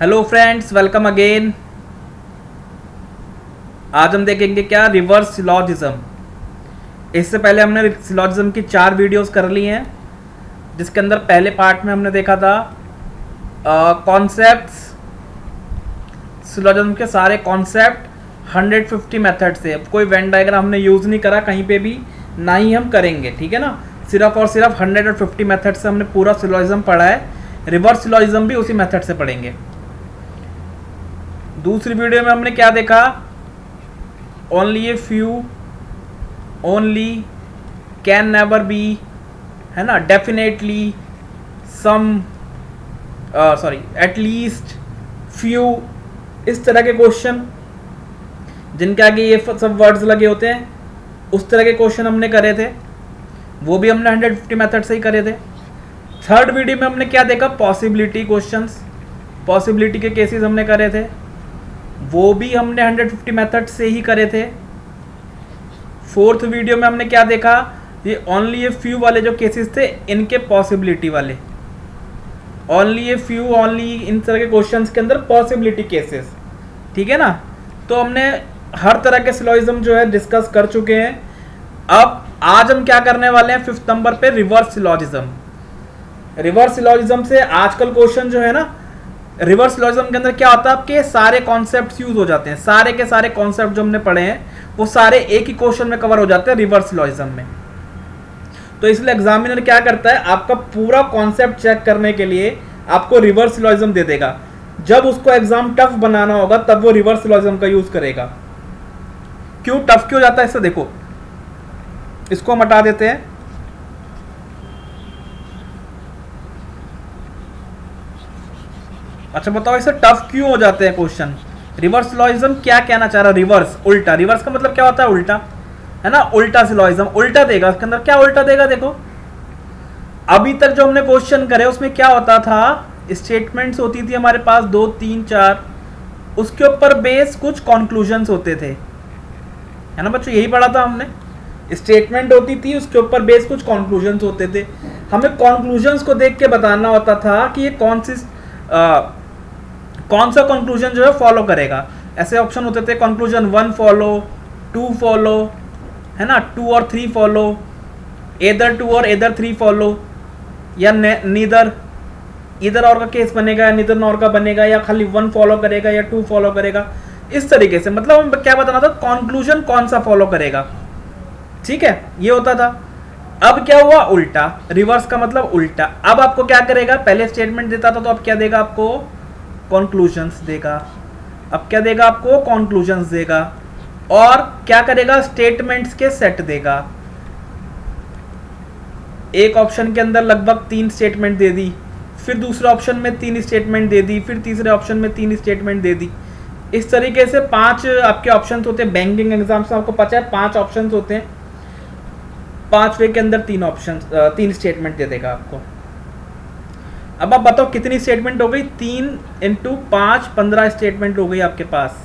Hello friends, welcome again. आज हम देखेंगे क्या रिवर्स सिलॉजिज्म। इससे पहले हमने सिलॉजिज्म की 4 वीडियोस कर ली हैं, जिसके अंदर पहले पार्ट में हमने देखा था कॉन्सेप्ट्स, सिलॉजिज्म के सारे कॉन्सेप्ट 150 मेथड से। कोई वेन डायग्राम हमने यूज़ नहीं करा कहीं पे भी, ना ही हम करेंगे, ठीक है ना। सिर्फ और सिर्फ 150 मेथड से हमने पूरा सिलॉजिज्म पढ़ा है। रिवर्स सिलॉजिज्म भी उसी मेथड से पढ़ेंगे। दूसरी वीडियो में हमने क्या देखा, only a few, only, can never be, है ना, डेफिनेटली, सम, सॉरी, एटलीस्ट, फ्यू, इस तरह के क्वेश्चन जिनके आगे ये सब वर्ड्स लगे होते हैं, उस तरह के क्वेश्चन हमने करे थे। वो भी हमने 150 मेथड से ही करे थे। थर्ड वीडियो में हमने क्या देखा, पॉसिबिलिटी क्वेश्चंस, पॉसिबिलिटी के केसेस हमने करे थे, वो भी हमने 150 मेथड से ही करे थे। फोर्थ वीडियो में हमने क्या देखा, ये ओनली ए फ्यू वाले जो केसेस थे, इनके पॉसिबिलिटी वाले, ओनली ए फ्यू, ओनली, इन तरह के क्वेश्चंस के अंदर पॉसिबिलिटी केसेस, ठीक है ना। तो हमने हर तरह के सिलॉजिज्म जो है डिस्कस कर चुके हैं। अब आज हम क्या करने वाले हैं, 5th नंबर पे रिवर्स सिलॉजिज्म। रिवर्स सिलॉजिज्म से आजकल क्वेश्चन जो है ना, रिवर्स सिलॉजिज्म के अंदर क्या होता है, आपके सारे कॉन्सेप्ट्स यूज हो जाते हैं। सारे के सारे कॉन्सेप्ट जो हमने पढ़े हैं वो सारे एक ही क्वेश्चन में कवर हो जाते हैं रिवर्स सिलॉजिज्म में। तो इसलिए एग्जामिनर क्या करता है, आपका पूरा कॉन्सेप्ट चेक करने के लिए आपको रिवर्स सिलॉजिज्म दे देगा। जब उसको एग्जाम टफ बनाना होगा तब वो रिवर्स सिलॉजिज्म का यूज करेगा। क्यों टफ क्यों जाता है, इससे देखो, इसको हम हटा देते हैं। अच्छा बताओ, इससे टफ क्यों हो जाते हैं क्वेश्चन। रिवर्स सिलॉजिज्म क्या कहना चाह रहा है, रिवर्स, उल्टा। रिवर्स का मतलब क्या होता है, उल्टा, है ना। उल्टा सिलॉजिज्म उल्टा देगा। इसके अंदर क्या उल्टा देगा, देखो अभी तक जो हमने क्वेश्चन करे उसमें क्या होता था, स्टेटमेंट्स होती थी हमारे पास 2, 3, 4, उसके ऊपर बेस कुछ कंक्लूजन्स होते थे, है ना बच्चों, यही पढ़ा था हमने। स्टेटमेंट होती थी, उसके ऊपर बेस कुछ कंक्लूजन्स होते थे। हमें कंक्लूजन्स को देख के बताना होता था कि ये कौन सा कंक्लूजन जो है फॉलो करेगा। ऐसे ऑप्शन होते थे, कंक्लूजन 1 फॉलो, 2 फॉलो, है ना, 2 और 3 फॉलो, एदर 2 और एदर 3 फॉलो, या नीदर, इधर और का केस बनेगा, नीदर नॉर का बनेगा, या खाली 1 फॉलो करेगा या 2 फॉलो करेगा। इस तरीके से मतलब हम क्या बताना था, कंक्लूजन कौन सा फॉलो करेगा, ठीक है, ये होता था। अब क्या हुआ, उल्टा। रिवर्स का मतलब उल्टा। अब आपको क्या करेगा, पहले स्टेटमेंट देता था तो अब क्या देगा, आपको कंक्लूजन्स देगा। अब क्या देगा, आपको कंक्लूजन्स देगा। और क्या करेगा, स्टेटमेंट्स के सेट देगा। एक ऑप्शन के अंदर लगभग 3 स्टेटमेंट दे दी, फिर दूसरे ऑप्शन में 3 स्टेटमेंट दे दी, फिर तीसरे ऑप्शन में 3 स्टेटमेंट दे दी। इस तरीके से 5 आपके ऑप्शन होते हैं। बैंकिंग एग्जाम्स में आपको पता है 5 ऑप्शन होते हैं, 5वें के अंदर 3 ऑप्शन, 3 स्टेटमेंट दे देगा आपको। अब आप बताओ कितनी स्टेटमेंट हो गई, 3 × 5, 15 स्टेटमेंट हो गई आपके पास।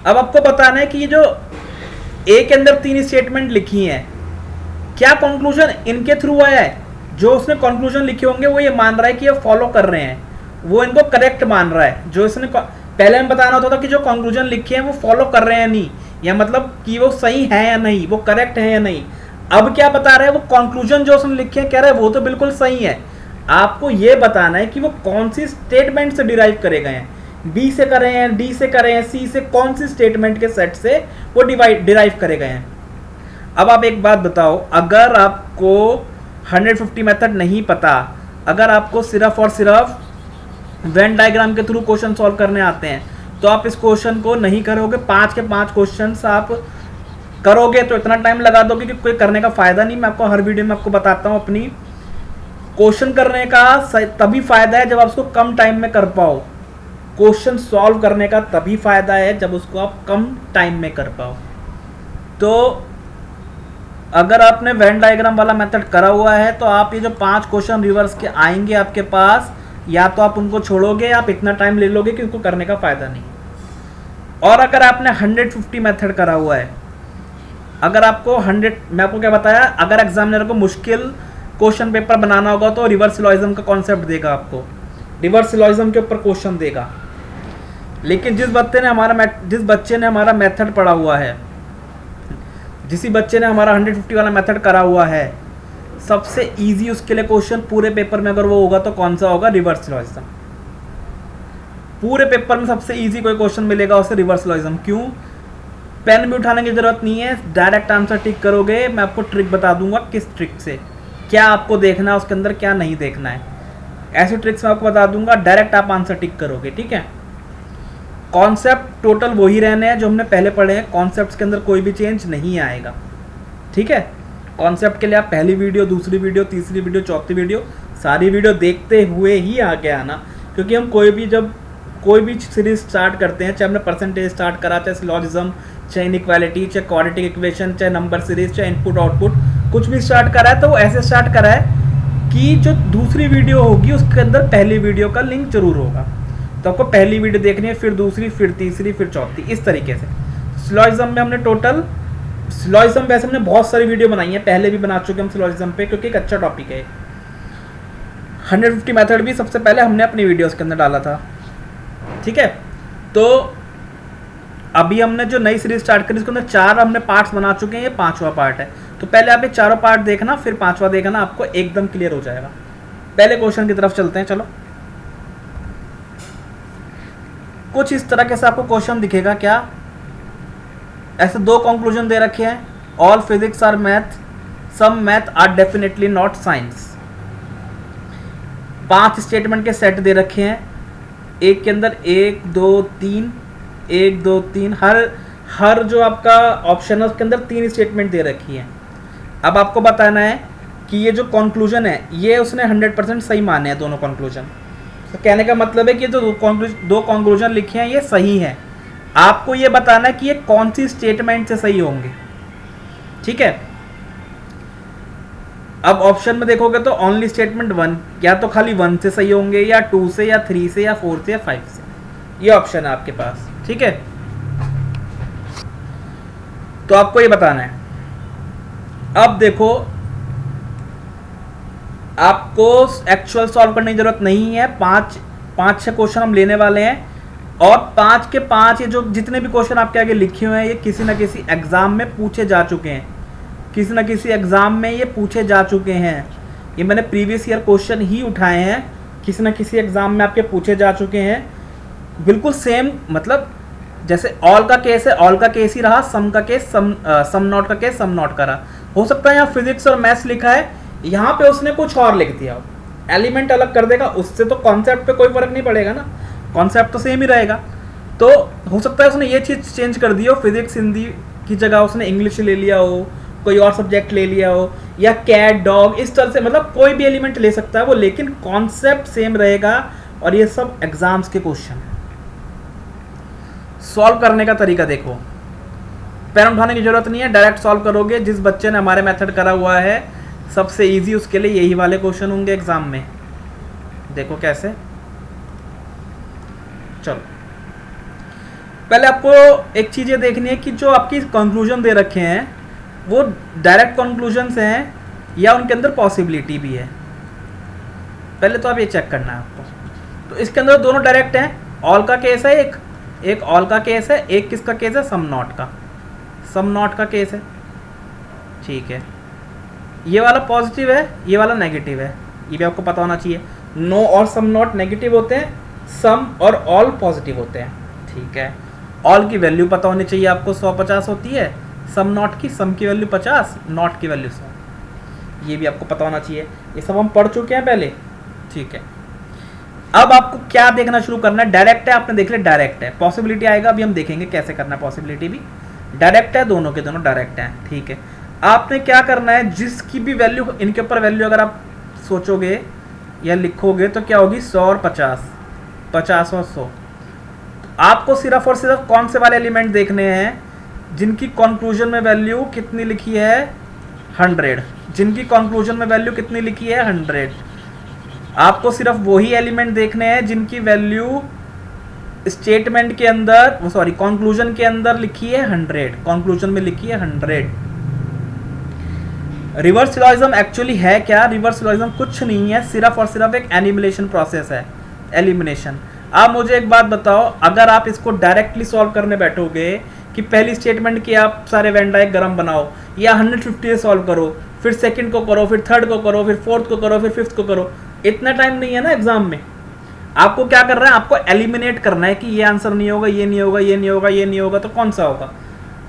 अब आपको बताना है कि ये जो ए के अंदर 3 स्टेटमेंट लिखी हैं, क्या कंक्लूजन इनके थ्रू आया है। जो उसने कंक्लूजन लिखे होंगे वो ये मान रहा है कि ये फॉलो कर रहे हैं, वो इनको करेक्ट मान रहा है। जो इसने पहले हमें बताना होता था कि जो कंक्लूजन लिखे हैं वो फॉलो कर रहे हैं नहीं, या मतलब कि वो सही है या नहीं, वो करेक्ट है या नहीं। अब क्या बता रहे हैं, वो कंक्लूजन जो उसने लिखे हैं कह रहे हैं वो तो बिल्कुल सही है। आपको ये बताना है कि वो कौन सी स्टेटमेंट से डिराइव करे गए हैं, बी से करे हैं, डी से करे हैं, सी से, कौन सी स्टेटमेंट के सेट से वो डिराइव करे गए हैं। अब आप एक बात बताओ, अगर आपको 150 मेथड नहीं पता, अगर आपको सिर्फ और सिर्फ वेन डायग्राम के थ्रू क्वेश्चन सॉल्व करने आते हैं, तो आप इस क्वेश्चन को नहीं करोगे। 5 के 5 क्वेश्चन आप करोगे तो इतना टाइम लगा दोगे कि कोई करने का फायदा नहीं। मैं आपको हर वीडियो में आपको बताता हूँ, अपनी क्वेश्चन करने का तभी फायदा है जब आप उसको कम टाइम में कर पाओ। क्वेश्चन सॉल्व करने का तभी फायदा है जब उसको आप कम टाइम में कर पाओ। तो अगर आपने वेन डायग्राम वाला मेथड करा हुआ है तो आप ये जो 5 क्वेश्चन रिवर्स के आएंगे आपके पास, या तो आप उनको छोड़ोगे, आप इतना टाइम ले लोगे कि उनको करने का फायदा नहीं। और अगर आपने 150 मेथड करा हुआ है, अगर आपको 100, मैं आपको क्या बताया, अगर एग्जामिनर को मुश्किल क्वेश्चन पेपर बनाना होगा तो रिवर्स सिलॉजिज्म का कॉन्सेप्ट देगा आपको। रिवर्स सिलॉजिज्म के ऊपर क्वेश्चन देगा। लेकिन जिस बच्चे ने हमारा मेथड पढ़ा हुआ है, जिस बच्चे ने हमारा 150 वाला मेथड करा हुआ है, सबसे इजी उसके लिए क्वेश्चन पूरे पेपर में अगर वो होगा तो कौन सा होगा? Reverse syllogism. पूरे पेपर में सबसे इजी कोई क्वेश्चन मिलेगा उसे रिवर्स सिलॉजिज्म। क्यों? पेन भी उठाने की जरूरत नहीं है, डायरेक्ट आंसर टिक करोगे। मैं आपको ट्रिक बता दूंगा किस ट्रिक से क्या आपको देखना है, उसके अंदर क्या नहीं देखना है, ऐसी ट्रिक्स मैं आपको बता दूंगा। डायरेक्ट आप आंसर टिक करोगे, ठीक है। कॉन्सेप्ट टोटल वही रहने हैं जो हमने पहले पढ़े हैं, कॉन्सेप्ट्स के अंदर कोई भी चेंज नहीं आएगा, ठीक है। कॉन्सेप्ट के लिए आप पहली वीडियो, दूसरी वीडियो, तीसरी वीडियो, चौथी वीडियो, सारी वीडियो देखते हुए ही आगे आना। क्योंकि हम कोई भी सीरीज स्टार्ट करते हैं, चाहे हमने परसेंटेज स्टार्ट करा, चाहे सिलॉजिज्म, चाहे इनइक्वालिटी, चाहे क्वाड्रेटिक इक्वेशन, चाहे नंबर सीरीज, चाहे इनपुट आउटपुट, कुछ भी स्टार्ट करा है तो वो ऐसे स्टार्ट करा है कि जो दूसरी वीडियो होगी उसके अंदर पहली वीडियो का लिंक जरूर होगा। तो आपको पहली वीडियो देखनी है, फिर दूसरी, फिर तीसरी, फिर चौथी, इस तरीके से। सिलॉजिज्म में हमने सिलॉजिज्म वैसे हमने बहुत सारी वीडियो बनाई है, पहले भी बना चुके हम सिलॉजिज्म पे, क्योंकि एक अच्छा टॉपिक है। 150 मेथड भी सबसे पहले हमने अपनी वीडियोस के अंदर डाला था, ठीक है। तो अभी हमने जो नई सीरीज स्टार्ट करी उसके अंदर 4 हमने पार्ट्स बना चुके हैं, ये 5वां पार्ट है। तो पहले आप ये चारों पार्ट देखना, फिर 5वां देखना, आपको एकदम क्लियर हो जाएगा। पहले क्वेश्चन की तरफ चलते हैं, चलो। कुछ इस तरह के से आपको क्वेश्चन दिखेगा। क्या? ऐसे 2 कंक्लूजन दे रखे हैं, all physics are math, some math are definitely not science. 5 statement के सेट दे रखे हैं, एक के अंदर 1 2 3 1 2 3, हर जो आपका ऑप्शन है उसके अंदर 3 स्टेटमेंट दे रखी है। अब आपको बताना है कि ये जो कंक्लूजन है ये उसने 100% सही माने हैं दोनों कंक्लूजन। तो कहने का मतलब है कि जो 2 कंक्लूजन लिखे हैं ये सही है। आपको ये बताना है कि ये कौन सी स्टेटमेंट से सही होंगे, ठीक है। अब ऑप्शन में देखोगे तो ओनली स्टेटमेंट 1, या तो खाली 1 से सही होंगे, या 2 से, या 3 से, या 4 से, या 5 से। ये ऑप्शन है आपके पास, ठीक है। तो आपको ये बताना है। अब देखो, आपको एक्चुअल सॉल्व करने की जरूरत नहीं है। 5-6 क्वेश्चन हम लेने वाले हैं, और 5 के 5 ये जो जितने भी क्वेश्चन आपके आगे लिखे हुए हैं ये किसी ना किसी एग्जाम में पूछे जा चुके हैं, किसी ना किसी एग्जाम में ये पूछे जा चुके हैं। ये मैंने प्रीवियस ईयर क्वेश्चन ही उठाए हैं, किसी ना किसी एग्जाम में आपके पूछे जा चुके हैं। बिल्कुल सेम, मतलब जैसे ऑल का केस है, ऑल का केस ही रहा, सम का केस सम नॉट का केस सम नॉट का रहा। हो सकता है यहाँ फिजिक्स और मैथ्स लिखा है, यहाँ पे उसने कुछ और लिख दिया, एलिमेंट अलग कर देगा, उससे तो कॉन्सेप्ट पे कोई फर्क नहीं पड़ेगा ना, कॉन्सेप्ट तो सेम ही रहेगा। तो हो सकता है उसने ये चीज़ चेंज कर दी हो, फिजिक्स हिंदी की जगह उसने इंग्लिश ले लिया हो, कोई और सब्जेक्ट ले लिया हो, या कैट डॉग, इस तरह से, मतलब कोई भी एलिमेंट ले सकता है वो, लेकिन कॉन्सेप्ट सेम रहेगा। और ये सब एग्जाम्स के क्वेश्चन है। सॉल्व करने का तरीका देखो, पेन उठाने की जरूरत नहीं है, डायरेक्ट सॉल्व करोगे। जिस बच्चे ने हमारे मेथड करा हुआ है सबसे इजी उसके लिए यही वाले क्वेश्चन होंगे एग्जाम में। देखो कैसे, चलो पहले आपको एक चीज ये देखनी है कि जो आपकी कंक्लूजन दे रखे हैं वो डायरेक्ट कंक्लूजन्स हैं या उनके अंदर पॉसिबिलिटी भी है। पहले तो आप ये चेक करना है आपको। तो इसके अंदर दोनों डायरेक्ट हैं, ऑल का केस है, एक ऑल का केस है, एक किसका केस है? सम नॉट का केस है, ठीक है। ये वाला पॉजिटिव है, ये वाला नेगेटिव है, ये भी आपको पता होना चाहिए। नो और सम नॉट नेगेटिव होते हैं, सम और ऑल पॉजिटिव होते हैं, ठीक है। ऑल की वैल्यू पता होनी चाहिए आपको, 150 होती है, सम नॉट की, सम की वैल्यू 50, नॉट की वैल्यू 100, ये भी आपको पता होना चाहिए। ये सब हम पढ़ चुके हैं पहले, ठीक है। अब आपको क्या देखना शुरू करना है? डायरेक्ट है, आपने देख लिया डायरेक्ट है, पॉसिबिलिटी आएगा, अभी हम देखेंगे कैसे करना है। पॉसिबिलिटी भी डायरेक्ट है, दोनों के दोनों डायरेक्ट हैं, ठीक है। आपने क्या करना है, जिसकी भी वैल्यू, इनके ऊपर वैल्यू अगर आप सोचोगे या लिखोगे तो क्या होगी? 100 और 50, 50 और 100। आपको सिर्फ और सिर्फ कौन से वाले एलिमेंट देखने हैं जिनकी कंक्लूजन में वैल्यू कितनी लिखी है? 100। जिनकी कंक्लूजन में वैल्यू कितनी लिखी है? 100। आपको सिर्फ वही एलिमेंट देखने हैं जिनकी वैल्यू स्टेटमेंट के अंदर, सॉरी कंक्लूजन के अंदर लिखी है 100, कंक्लूजन में लिखी है 100। रिवर्स सिलॉजिज्म एक्चुअली है क्या? रिवर्स सिलॉजिज्म कुछ नहीं है, सिर्फ और सिर्फ एक एनिमेशन प्रोसेस है। एलिमिनेशन। आप मुझे एक बात बताओ, अगर आप इसको डायरेक्टली सॉल्व करने बैठोगे कि पहली स्टेटमेंट की आप सारे वेन डायग्राम बनाओ या 150 से सॉल्व करो, फिर सेकंड को करो, फिर थर्ड को करो, फिर फोर्थ को करो, फिर फिफ्थ को करो, इतना टाइम नहीं है ना एग्जाम में। आपको क्या करना है, आपको एलिमिनेट करना है कि ये आंसर नहीं होगा, ये नहीं होगा, ये नहीं होगा, ये नहीं होगा, तो कौन सा होगा।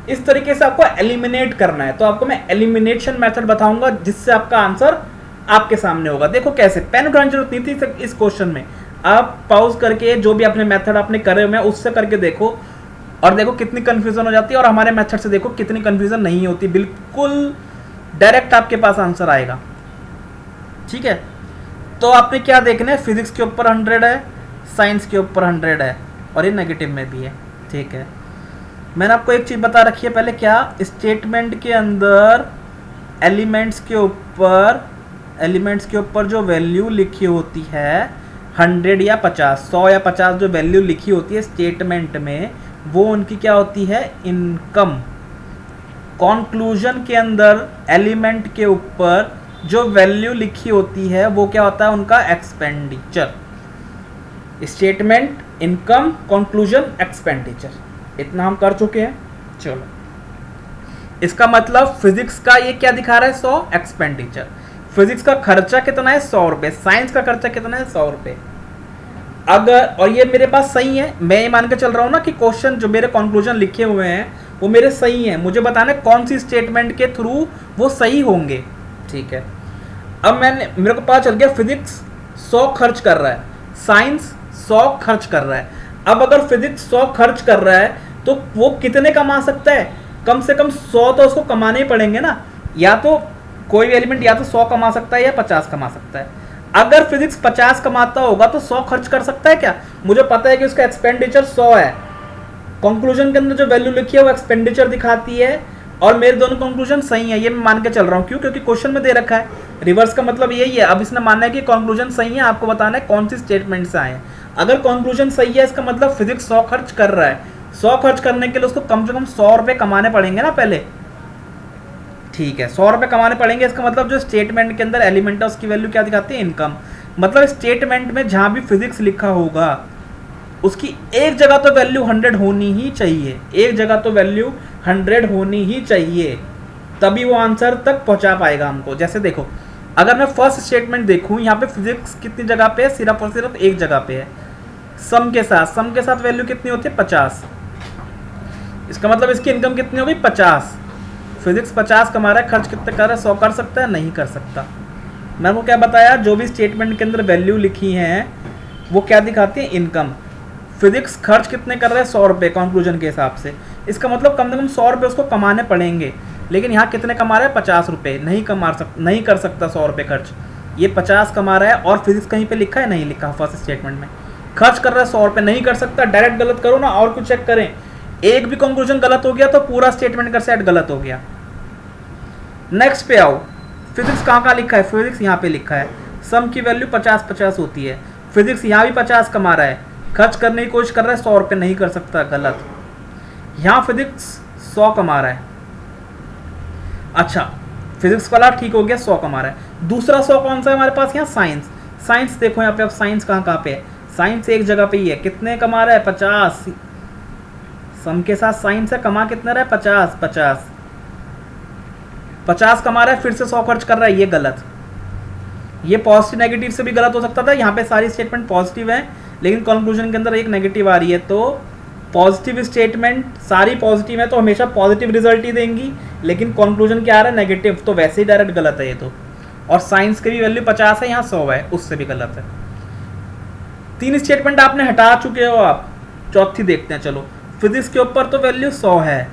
इस तरीके से आपको एलिमिनेट करना है। तो आपको मैं एलिमिनेशन मेथड बताऊंगा जिससे आपका आंसर आपके सामने होगा। देखो कैसे, पेन उठाने की जरूरत नहीं थी इस क्वेश्चन में। आप पॉज करके जो भी अपने मेथड आपने करे हुए हैं उससे करके देखो और देखो कितनी कंफ्यूजन हो जाती है, और हमारे मेथड से देखो कितनी कंफ्यूजन नहीं होती, बिल्कुल डायरेक्ट आपके पास आंसर आएगा। ठीक है, तो आपने क्या देखना है, फिजिक्स के ऊपर 100 है, साइंस के ऊपर 100 है, और ये नेगेटिव में भी है। ठीक है, मैंने आपको एक चीज बता रखी है पहले, क्या स्टेटमेंट के अंदर एलिमेंट्स के ऊपर जो वैल्यू लिखी होती है 100 या 50, 100 या 50 जो वैल्यू लिखी होती है स्टेटमेंट में, वो उनकी क्या होती है, इनकम। कॉन्क्लूजन के अंदर एलिमेंट के ऊपर जो वैल्यू लिखी होती है वो क्या होता है, उनका expenditure. Statement, income, conclusion, expenditure, इतना हम कर चुके हैं। चलो, इसका मतलब फिजिक्स का ये क्या दिखा रहा है, 100 एक्सपेंडिचर। फिजिक्स का खर्चा कितना है, 100 रुपए। साइंस का खर्चा कितना है, 100 रुपए। अगर, और ये मेरे पास सही है, मैं ये मान के चल रहा हूं ना कि क्वेश्चन जो मेरे कंक्लूजन लिखे हुए हैं वो मेरे सही हैं, मुझे बताना है कौन सी स्टेटमेंट के थ्रू वो सही होंगे। ठीक है, अब मेरे को पता चल गया फिजिक्स 100 खर्च कर रहा है, साइंस 100 खर्च कर रहा है। अब अगर फिजिक्स 100 खर्च कर रहा है तो वो कितने कमा सकता है, कम से कम 100 तो उसको कमाने ही पड़ेंगे ना। या तो कोई भी एलिमेंट या तो 100 कमा सकता है या 50 कमा सकता है। अगर फिजिक्स 50 कमाता होगा तो 100 खर्च कर सकता है क्या, मुझे पता है कि उसका एक्सपेंडिचर 100 है। कंक्लूजन के अंदर जो वैल्यू लिखी है वो एक्सपेंडिचर दिखाती है, और मेरे दोनों कंक्लूजन सही है, ये मैं मान के चल रहा हूँ। क्यों, क्योंकि क्वेश्चन में दे रखा है। रिवर्स का मतलब यही है, अब इसने मानना है कि कंक्लूजन सही है, आपको बताना है कौन सी स्टेटमेंट से आए हैं। अगर कंक्लूजन सही है इसका मतलब फिजिक्स 100 खर्च कर रहा है। 100 खर्च करने के लिए उसको कम से कम 100 रुपए कमाने पड़ेंगे ना पहले। ठीक है, 100 रुपए कमाने पड़ेंगे, इसका मतलब जो स्टेटमेंट के अंदर एलिमेंट है उसकी वैल्यू क्या दिखाती है, इनकम। मतलब स्टेटमेंट में जहां भी फिजिक्स लिखा होगा उसकी एक जगह तो वैल्यू 100 होनी ही चाहिए, एक जगह तो वैल्यू 100 होनी ही चाहिए, तभी वो आंसर तक पहुंचा पाएगा हमको। जैसे देखो, अगर मैं फर्स्ट स्टेटमेंट देखूं, यहाँ पे फिजिक्स कितनी जगह पे है, सिर्फ और सिर्फ एक जगह पे है, सम के साथ वैल्यू कितनी होती है, 50। इसका मतलब इसकी इनकम कितनी होगी, 50। फिजिक्स 50 कमा रहा है, खर्च कितने कर रहा है, 100 कर सकता है, नहीं कर सकता। मैंने को क्या बताया, जो भी स्टेटमेंट के अंदर वैल्यू लिखी है वो क्या दिखाती है, इनकम। फिजिक्स खर्च कितने कर रहे हैं, 100 रुपये कंक्लूजन के हिसाब से। इसका मतलब कम से कम 100 रुपये उसको कमाने पड़ेंगे, लेकिन यहाँ कितने कमा रहा है, 50 रुपये। नहीं कर सकता 100 रुपये खर्च, ये 50 कमा रहा है। और फिजिक्स कहीं पे लिखा है, नहीं लिखा फर्स्ट स्टेटमेंट में। खर्च कर रहा है 100 रुपये, नहीं कर सकता, डायरेक्ट गलत करो ना, और कुछ चेक करें, एक भी कंक्लूजन गलत हो गया तो पूरा स्टेटमेंट का सेट गलत हो गया। नेक्स्ट पे आओ, फिजिक्स कहाँ लिखा है, फिजिक्स यहाँ पे लिखा है, सम की वैल्यू 50-50 होती है। फिजिक्स यहाँ भी 50 कमा रहा है, खर्च करने की कोशिश कर रहा है, 100 रुपये, नहीं कर सकता, गलत। यहाँ फिजिक्स 100 कमा रहा है, अच्छा फिजिक्स वाला ठीक हो गया, 100 कमा रहा है। दूसरा 100 कौन सा है हमारे पास, यहाँ साइंस देखो यहाँ पे। अब साइंस कहाँ पे है, साइंस एक जगह पे ही है, कितने कमा रहा है, 50। सम के साथ साइंस है, कमा कितना रहा है, 50 कमा रहा है, फिर से 100 खर्च कर रहा है, ये गलत। ये पॉजिटिव नेगेटिव से भी गलत हो सकता था, यहाँ पे सारी स्टेटमेंट पॉजिटिव है लेकिन कंक्लूजन के अंदर एक नेगेटिव आ रही है, तो पॉजिटिव स्टेटमेंट सारी पॉजिटिव है तो हमेशा पॉजिटिव रिजल्ट ही देंगी, लेकिन कंक्लूजन क्या आ रहा है, नेगेटिव, तो वैसे ही डायरेक्ट गलत है ये तो। और साइंस की भी वैल्यू 50 है, यहाँ 100 है, उससे भी गलत है। 3 स्टेटमेंट आपने हटा चुके हो आप, चौथी देखते हैं। चलो, फिजिक्स के ऊपर तो वैल्यू 100 है,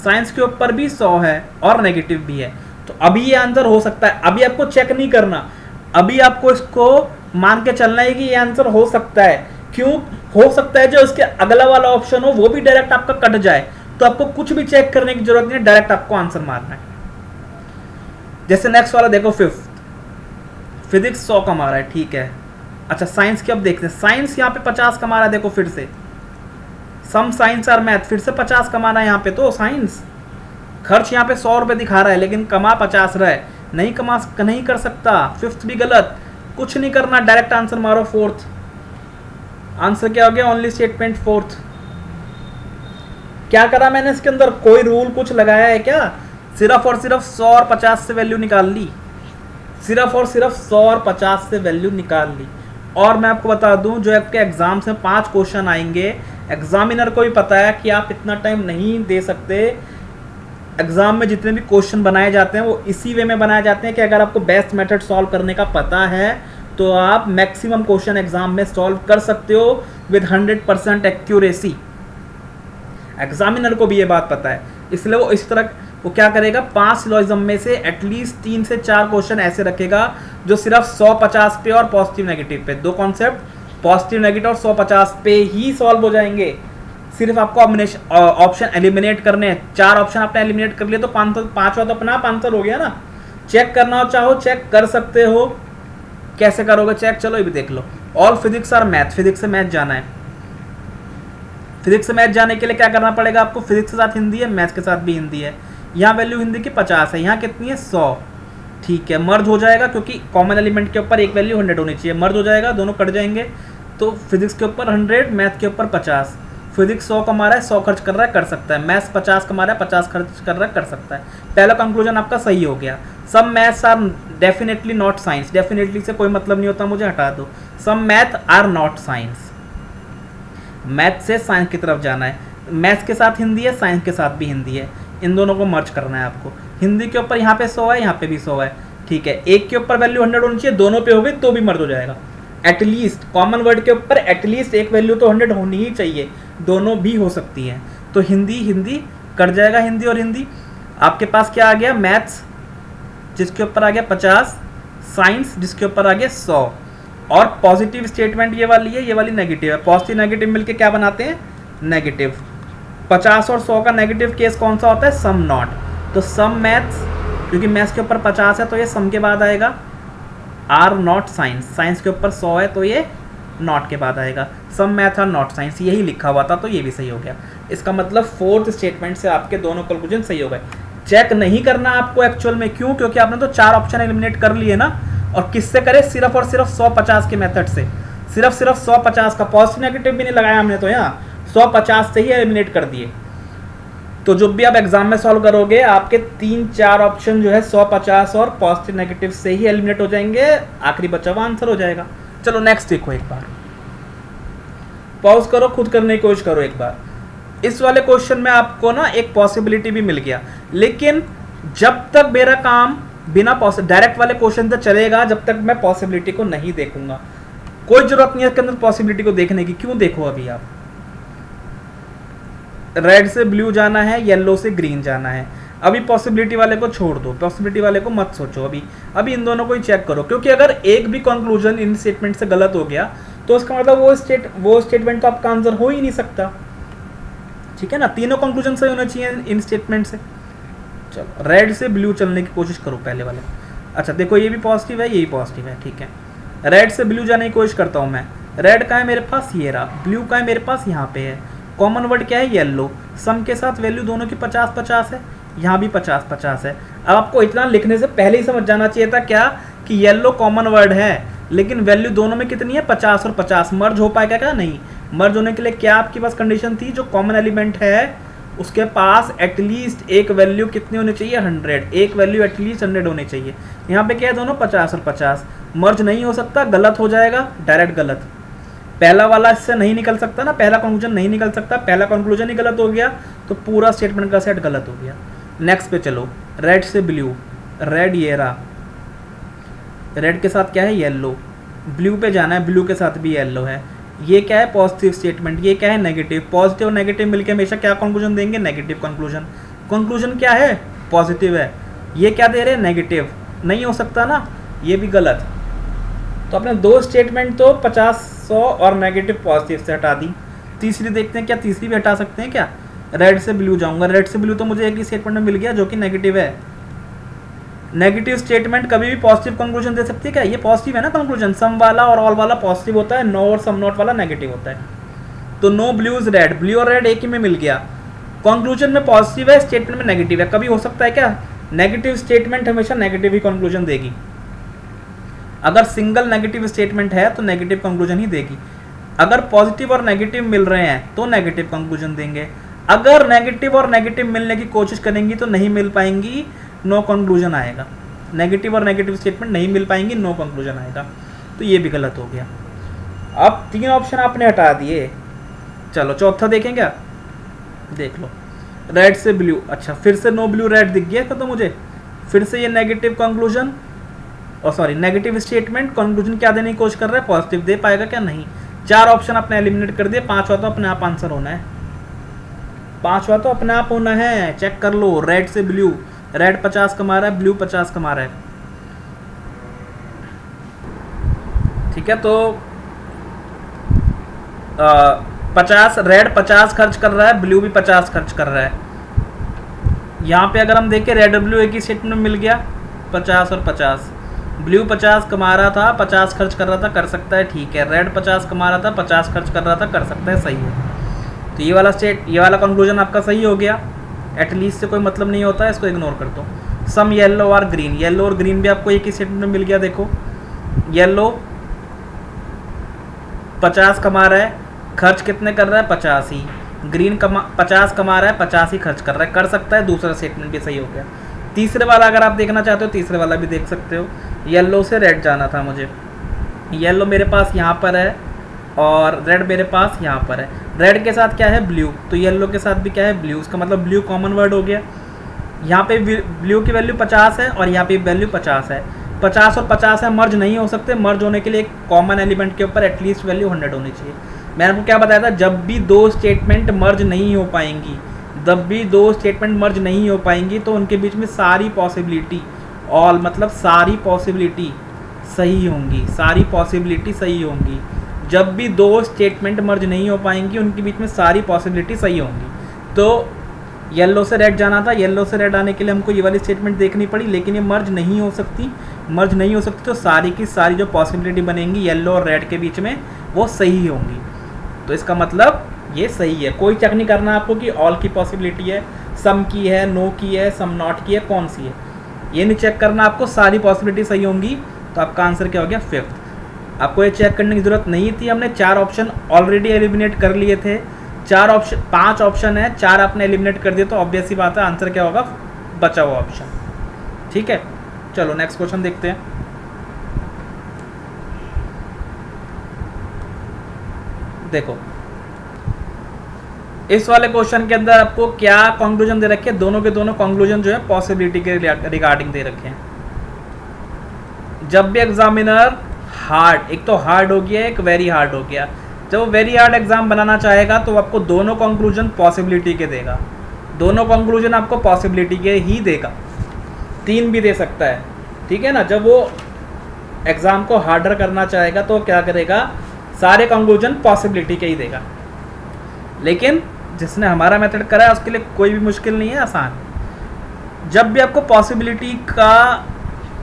साइंस के ऊपर भी 100 है और नेगेटिव भी है, तो अभी ये आंसर हो सकता है। अभी आपको चेक नहीं करना, अभी आपको इसको मान के चलना है कि ये आंसर हो सकता है। क्यों हो सकता है, जो इसके अगला वाला ऑप्शन हो वो भी डायरेक्ट आपका कट जाए, तो आपको कुछ भी चेक करने की जरूरत नहीं है, डायरेक्ट आपको आंसर मारना है। जैसे नेक्स्ट वाला देखो, फिजिक्स 100 कमा रहा है, ठीक है। अच्छा, साइंस की अब देखते हैं, साइंस यहाँ पे 50 कमा रहा है, देखो फिर से सम साइंस और मैथ, फिर से 50 कमाना है यहाँ पे। तो साइंस खर्च यहाँ पे 100 रुपये दिखा रहा है लेकिन कमा 50 रहा है, नहीं कर सकता। फिफ्थ भी गलत, कुछ नहीं करना, डायरेक्ट आंसर मारो, फोर्थ। आंसर क्या हो गया? Only statement fourth. क्या करा मैंने इसके अंदर? कोई रूल कुछ लगाया है क्या? सिर्फ और सिर्फ 100 और 50 से वैल्यू निकाल ली, सिर्फ और सिर्फ 100 और 50 से वैल्यू निकाल ली। और मैं आपको बता दूं, जो आपके एग्जाम से 5 क्वेश्चन आएंगे, एग्जामिनर को भी पता है कि आप इतना टाइम नहीं दे सकते। एग्जाम में जितने भी क्वेश्चन बनाए जाते हैं वो इसी वे में बनाए जाते हैं कि अगर आपको बेस्ट मेथड सॉल्व करने का पता है तो आप मैक्सिमम क्वेश्चन एग्जाम में सॉल्व कर सकते हो विद 100% एक्यूरेसी। एग्जामिनर को भी ये बात पता है, इसलिए वो इस तरह वो क्या करेगा, 5 सिलोजिज्म में से एटलीस्ट 3 से 4 क्वेश्चन ऐसे रखेगा जो सिर्फ 100-50 पे और पॉजिटिव नेगेटिव पे, दो कॉन्सेप्ट पॉजिटिव नेगेटिव और 100-50 पे ही सॉल्व हो जाएंगे। सिर्फ आपको ऑप्शन एलिमिनेट करने हैं। 4 ऑप्शन आपने एलिमिनेट कर लिए तो 5वां तो अपना आप आंसर हो गया ना। चेक करना हो चाहो चेक कर सकते हो। कैसे करोगे चेक? चलो ये भी देख लो। ऑल फिजिक्स और मैथ, फिजिक्स से मैथ जाना है। फिजिक्स से मैथ जाने के लिए क्या करना पड़ेगा आपको? फिजिक्स के साथ हिंदी है, मैथ के साथ भी हिंदी है। यहाँ वैल्यू हिंदी की 50 है, यहाँ कितनी है? 100। ठीक है, मर्ज हो जाएगा क्योंकि कॉमन एलिमेंट के ऊपर एक वैल्यू 100 होनी चाहिए। मर्ज हो जाएगा, दोनों कट जाएंगे। तो फिजिक्स के ऊपर 100, मैथ के ऊपर 50। फिजिक्स 100 कमा रहा है, 100 खर्च कर रहा है, कर सकता है। मैथ्स 50 कमा रहा है, 50 खर्च कर रहा है, कर सकता है। पहला कंक्लूजन आपका सही हो गया। Some maths are definitely not science. Definitely से कोई मतलब नहीं होता, मुझे हटा दो। Some math are not science. Math से साइंस की तरफ जाना है। मैथ्स के साथ हिंदी है, साइंस के साथ भी हिंदी है, इन दोनों को मर्ज करना है आपको। हिंदी के ऊपर यहाँ पे 100 है, यहाँ पे भी 100 है। ठीक है, एक के ऊपर वैल्यू 100 होनी चाहिए, दोनों पे हो गई तो भी मर्ज हो जाएगा। एटलीस्ट कॉमन वर्ड के ऊपर एटलीस्ट एक वैल्यू तो 100 होनी ही चाहिए, दोनों भी हो सकती हैं। तो हिंदी हिंदी कट जाएगा, हिंदी और हिंदी। आपके पास क्या आ गया? मैथ्स जिसके ऊपर आ गया 50, साइंस जिसके ऊपर आ गया 100, और पॉजिटिव स्टेटमेंट ये वाली है, ये वाली नेगेटिव है। पॉजिटिव नेगेटिव मिलके क्या बनाते हैं? नेगेटिव। 50 और 100 का नेगेटिव केस कौन सा होता है? Some not. तो सम मैथ्स, क्योंकि मैथ्स के ऊपर 50 है तो ये सम के बाद आएगा। आर नॉट साइंस, साइंस के ऊपर 100 है तो ये नॉट के बाद आएगा। सम मैथ आर नॉट साइंस, यही लिखा हुआ था तो ये भी सही हो गया। इसका मतलब फोर्थ स्टेटमेंट से आपके दोनों कंक्लूजन सही हो गए। चेक नहीं करना आपको एक्चुअल में, क्यों? क्योंकि आपने तो 4 ऑप्शन एलिमिनेट कर लिए ना। और किससे करे? सिर्फ और सिर्फ 100-50 के मेथड से। सिर्फ 100-50 का, पॉजिटिव नेगेटिव भी नहीं लगाया हमने तो, यहाँ 100-50 से ही एलिमिनेट कर दिए। तो जब भी आप एग्जाम में सॉल्व करोगे आपके 3-4 ऑप्शन जो है 100-50 और पॉजिटिव नेगेटिव से ही एलिमिनेट हो जाएंगे, आखिरी बचा हुआ आंसर हो जाएगा। चलो नेक्स्ट देखो, एक बार पॉज करो, खुद करने की कोशिश करो एक बार। इस वाले क्वेश्चन में आपको ना एक पॉसिबिलिटी भी मिल गया, लेकिन जब तक मेरा काम बिना डायरेक्ट वाले क्वेश्चन से चलेगा जब तक मैं पॉसिबिलिटी को नहीं देखूंगा। कोई जरूरत नहीं है इसके अंदर पॉसिबिलिटी को देखने की। क्यों देखो? अभी आप रेड से ब्लू जाना है, येलो से ग्रीन जाना है। अभी पॉसिबिलिटी वाले को छोड़ दो, पॉसिबिलिटी वाले को मत सोचो। अभी इन दोनों को ही चेक करो, क्योंकि अगर एक भी कंक्लूजन इन स्टेटमेंट से गलत हो गया तो उसका मतलब वो स्टेटमेंट तो आपका आंसर हो ही नहीं सकता। ठीक है ना, तीनों कंक्लूजन सही होना चाहिए इन स्टेटमेंट से। चलो रेड से ब्लू चलने की कोशिश करो पहले वाले। अच्छा देखो, ये भी पॉजिटिव है, ये भी पॉजिटिव है। ठीक है, रेड से ब्लू जाने की कोशिश करता हूँ मैं। रेड का है मेरे पास, ये रहा। ब्लू का है मेरे पास, यहाँ पे है। कॉमन वर्ड क्या है? येलो। सम के साथ वैल्यू दोनों की 50-50 है, यहाँ भी 50-50 है। अब आपको इतना लिखने से पहले ही समझ जाना चाहिए था क्या, कि येलो कॉमन वर्ड है लेकिन वैल्यू दोनों में कितनी है? 50 और 50। मर्ज हो पाएगा क्या? नहीं। मर्ज होने के लिए क्या आपके पास कंडीशन थी? जो कॉमन एलिमेंट है उसके पास एटलीस्ट एक वैल्यू कितनी होनी चाहिए? 100। एक वैल्यू एटलीस्ट 100 होनी चाहिए। यहाँ पे क्या है? दोनों 50 और 50। मर्ज नहीं हो सकता, गलत हो जाएगा, डायरेक्ट गलत। पहला वाला इससे नहीं निकल सकता ना, पहला कंक्लूजन नहीं निकल सकता। पहला कंक्लूजन ही गलत हो गया तो पूरा स्टेटमेंट का सेट गलत हो गया। नेक्स्ट पे चलो, रेड से ब्लू। रेड ये रहा, रेड के साथ क्या है? येलो। ब्लू पे जाना है, ब्लू के साथ भी येलो है। ये क्या है? Positive statement. ये क्या है? नेगेटिव। पॉजिटिव और नेगेटिव मिलकर हमेशा क्या कंक्लूजन देंगे? Negative conclusion. कंक्लूजन क्या है? पॉजिटिव है। ये क्या दे रहे हैं? नेगेटिव। नहीं हो सकता ना, ये भी गलत। तो अपने दो स्टेटमेंट तो 50, 100 और नेगेटिव पॉजिटिव से हटा दी। तीसरी देखते हैं क्या, तीसरी भी हटा सकते हैं क्या? रेड से ब्लू जाऊंगा। रेड से ब्लू तो मुझे एक ही स्टेटमेंट में मिल गया जो कि नेगेटिव है। नेगेटिव स्टेटमेंट कभी भी पॉजिटिव कंक्लूजन दे सकती है क्या? ये पॉजिटिव है ना कंक्लूजन। सम वाला और ऑल वाला पॉजिटिव होता है, नो और सम नॉट वाला नेगेटिव होता है। तो no blue is red, blue और रेड एक ही में मिल गया। कंक्लूजन में पॉजिटिव है, स्टेटमेंट में नेगेटिव है। कभी हो सकता है क्या? नेगेटिव स्टेटमेंट हमेशा नेगेटिव ही कंक्लूजन देगी। अगर सिंगल नेगेटिव स्टेटमेंट है तो नेगेटिव कंक्लूजन ही देगी। अगर पॉजिटिव और नेगेटिव मिल रहे हैं तो नेगेटिव कंक्लूजन देंगे, अगर नेगेटिव और नेगेटिव मिलने की कोशिश करेंगी तो नहीं मिल पाएंगी, नो कंक्लूजन आएगा। नेगेटिव और नेगेटिव स्टेटमेंट नहीं मिल पाएंगी, नो कंक्लूजन आएगा। तो ये भी गलत हो गया। अब 3 ऑप्शन आपने हटा दिए, चलो चौथा देखें क्या, देख लो। रेड से ब्लू, अच्छा फिर से नो ब्लू रेड दिख गया तो मुझे फिर से ये नेगेटिव कंक्लूजन और सॉरी नेगेटिव स्टेटमेंट कंक्लूजन क्या देने की कोशिश कर रहा है, पॉजिटिव दे पाएगा क्या, नहीं। 4 ऑप्शन आपने एलिमिनेट कर दिए, 5वां तो अपने आप आंसर होना है, 5वां तो अपने आप होना है। चेक कर लो, रेड से ब्लू, रेड 50 कमा रहा है, ब्लू 50 कमा रहा है, ठीक है। तो 50 रेड 50 खर्च कर रहा है, ब्लू भी 50 खर्च कर रहा है। यहाँ पे अगर हम देखें रेड ब्लू एक ही स्टेटमेंट में मिल गया, 50 और 50, ब्लू 50 कमा रहा था, 50 खर्च कर रहा था, कर सकता है, ठीक है। रेड 50 कमा रहा था, 50 खर्च कर रहा था, कर सकता है, सही है। तो ये वाला कंक्लूजन आपका सही हो गया। एटलीस्ट से कोई मतलब नहीं होता है, इसको इग्नोर कर दो। सम येलो और ग्रीन, येलो और ग्रीन भी आपको एक ही स्टेटमेंट में मिल गया। देखो येलो 50 कमा रहा है, खर्च कितने कर रहा है, 50 ही। ग्रीन 50 कमा रहा है, 50 ही खर्च कर रहा है, कर सकता है, दूसरा स्टेटमेंट भी सही हो गया। तीसरे वाला अगर आप देखना चाहते हो, तीसरे वाला भी देख सकते हो। येलो से रेड जाना था मुझे, येलो मेरे पास यहाँ पर है और रेड मेरे पास यहाँ पर है। रेड के साथ क्या है, ब्लू, तो येलो के साथ भी क्या है, ब्लू। उसका मतलब ब्लू कॉमन वर्ड हो गया। यहाँ पे ब्लू की वैल्यू 50 है और यहाँ पे वैल्यू 50 है। 50 और 50 है, मर्ज नहीं हो सकते। मर्ज होने के लिए एक कॉमन एलिमेंट के ऊपर एटलीस्ट वैल्यू 100 होनी चाहिए। मैंने आपको क्या बताया था, जब भी 2 स्टेटमेंट मर्ज नहीं हो पाएंगी, जब भी 2 स्टेटमेंट मर्ज नहीं हो पाएंगी तो उनके बीच में सारी पॉसिबिलिटी, ऑल मतलब सारी पॉसिबिलिटी सही होंगी, सारी पॉसिबिलिटी सही होंगी। जब भी 2 स्टेटमेंट मर्ज नहीं हो पाएंगी उनके बीच में सारी पॉसिबिलिटी सही होंगी। तो येलो से रेड जाना था, येलो से रेड आने के लिए हमको ये वाली स्टेटमेंट देखनी पड़ी, लेकिन ये मर्ज नहीं हो सकती। मर्ज नहीं हो सकती तो सारी की सारी जो पॉसिबिलिटी बनेंगी येलो और रेड के बीच में वो सही होंगी। तो इसका मतलब ये सही है। कोई चेक नहीं करना आपको कि ऑल की पॉसिबिलिटी है, सम की है, नो की है, सम नॉट की है, कौन सी है, ये नहीं चेक करना आपको। सारी पॉसिबिलिटी सही होंगी तो आपका आंसर क्या हो गया, 5th। आपको ये चेक करने की ज़रूरत नहीं थी, हमने 4 ऑप्शन ऑलरेडी एलिमिनेट कर लिए थे। 5 ऑप्शन है, 4 आपने एलिमिनेट कर दिए तो ऑब्वियस सी बात है आंसर क्या होगा, बचा हुआ ऑप्शन, ठीक है। चलो नेक्स्ट क्वेश्चन देखते हैं। देखो इस वाले क्वेश्चन के अंदर आपको क्या कंक्लूजन दे रखे हैं, दोनों के दोनों कंक्लूजन जो है पॉसिबिलिटी के रिगार्डिंग दे रखे हैं। जब भी एग्जामिनर हार्ड, एक तो हार्ड हो गया, एक वेरी हार्ड हो गया, जब वो वेरी हार्ड एग्जाम बनाना चाहेगा तो आपको दोनों कंक्लूजन पॉसिबिलिटी के देगा, दोनों कंक्लूजन आपको पॉसिबिलिटी के ही देगा, 3 भी दे सकता है, ठीक है ना। जब वो एग्जाम को हार्डर करना चाहेगा तो क्या करेगा, सारे कंक्लूजन पॉसिबिलिटी के ही देगा। लेकिन जिसने हमारा मेथड करा है उसके लिए कोई भी मुश्किल नहीं है, आसान। जब भी आपको पॉसिबिलिटी का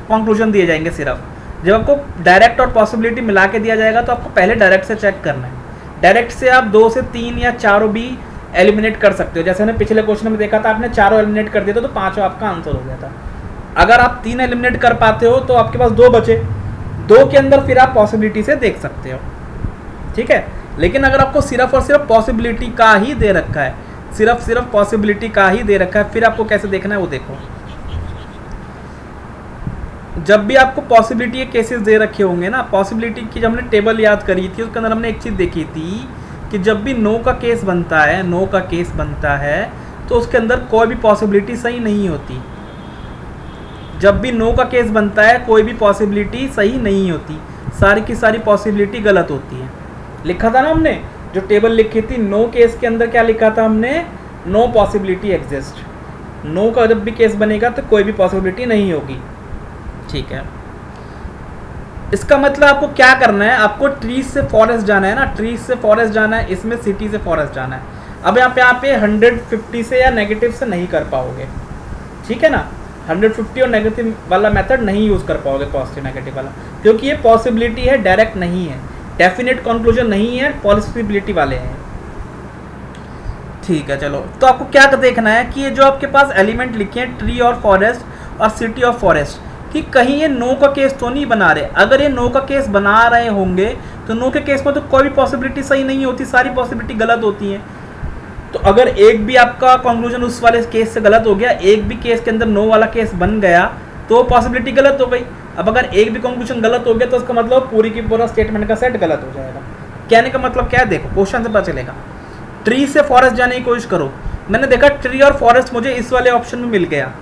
कंक्लूजन दिए जाएंगे, सिर्फ जब आपको डायरेक्ट और पॉसिबिलिटी मिला के दिया जाएगा तो आपको पहले डायरेक्ट से चेक करना है। डायरेक्ट से आप 2 से 3 या 4 भी एलिमिनेट कर सकते हो। जैसे हमने पिछले क्वेश्चन में देखा था, आपने 4 एलिमिनेट कर दिया था तो 5 आपका आंसर हो गया था। अगर आप 3 एलिमिनेट कर पाते हो तो आपके पास 2 बचे, 2 के अंदर फिर आप पॉसिबिलिटी से देख सकते हो, ठीक है। लेकिन अगर आपको सिर्फ और सिर्फ पॉसिबिलिटी का ही दे रखा है, सिर्फ पॉसिबिलिटी का ही दे रखा है, फिर आपको कैसे देखना है वो देखो। जब भी आपको पॉसिबिलिटी के केसेस दे रखे होंगे ना, पॉसिबिलिटी की जब हमने टेबल याद करी थी उसके अंदर हमने एक चीज़ देखी थी कि जब भी नो का केस बनता है, नो का केस बनता है तो उसके अंदर कोई भी पॉसिबिलिटी सही नहीं होती। जब भी नो का केस बनता है कोई भी पॉसिबिलिटी सही नहीं होती, सारी की सारी पॉसिबिलिटी गलत होती है। लिखा था ना हमने, जो टेबल लिखी थी नो केस के अंदर क्या लिखा था हमने, नो पॉसिबिलिटी एग्जिस्ट। नो का जब भी केस बनेगा तो कोई भी पॉसिबिलिटी नहीं होगी, ठीक है। इसका मतलब आपको क्या करना है, आपको ट्रीज से फॉरेस्ट जाना है ना, ट्रीज से फॉरेस्ट जाना है, इसमें सिटी से फॉरेस्ट जाना है। अब यहाँ पे 150 से या नेगेटिव से नहीं कर पाओगे, ठीक है ना। 150 और नेगेटिव वाला मेथड नहीं यूज़ कर पाओगे, पॉजिटिव नेगेटिव वाला, क्योंकि ये पॉसिबिलिटी है, डायरेक्ट नहीं है, डेफिनेट कंक्लूजन नहीं है, पॉसिबिलिटी वाले हैं, ठीक है। चलो तो आपको क्या देखना है कि ये जो आपके पास एलिमेंट लिखे हैं ट्री और फॉरेस्ट और सिटी और फॉरेस्ट, कि कहीं ये नो का केस तो नहीं बना रहे। अगर ये नो का केस बना रहे होंगे तो नो के केस में तो कोई भी पॉसिबिलिटी सही नहीं होती, सारी पॉसिबिलिटी गलत होती हैं। तो अगर एक भी आपका कंक्लूजन उस वाले केस से गलत हो गया, एक भी केस के अंदर नो वाला केस बन गया, तो पॉसिबिलिटी गलत हो गई। अब अगर एक भी कंक्लूजन गलत हो गया तो उसका मतलब पूरी की पूरा स्टेटमेंट का सेट गलत हो जाएगा। कहने का मतलब क्या है, देखो क्वेश्चन से पता चलेगा। ट्री से फॉरेस्ट जाने की कोशिश करो, मैंने देखा ट्री और फॉरेस्ट मुझे इस वाले ऑप्शन में मिल गया,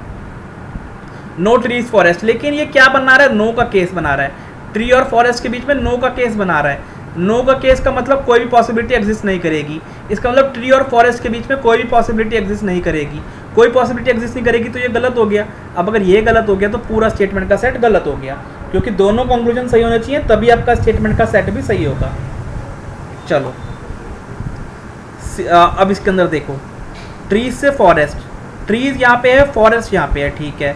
नो ट्रीज फॉरेस्ट, लेकिन ये क्या बना रहा है, नो का केस बना रहा है। ट्री और फॉरेस्ट के बीच में नो का केस बना रहा है। नो का केस का मतलब कोई भी पॉसिबिलिटी एग्जिस्ट नहीं करेगी। इसका मतलब ट्री और फॉरेस्ट के बीच में कोई भी पॉसिबिलिटी एग्जिस्ट नहीं करेगी। कोई पॉसिबिलिटी एग्जिस्ट नहीं करेगी तो ये गलत हो गया। अब अगर ये गलत हो गया तो पूरा स्टेटमेंट का सेट गलत हो गया, क्योंकि दोनों कंक्लूजन सही होने चाहिए, तभी आपका स्टेटमेंट का सेट भी सही होगा। चलो अब इसके अंदर देखो, ट्रीज से फॉरेस्ट, ट्रीज यहाँ पे है, फॉरेस्ट यहाँ पे है, ठीक है।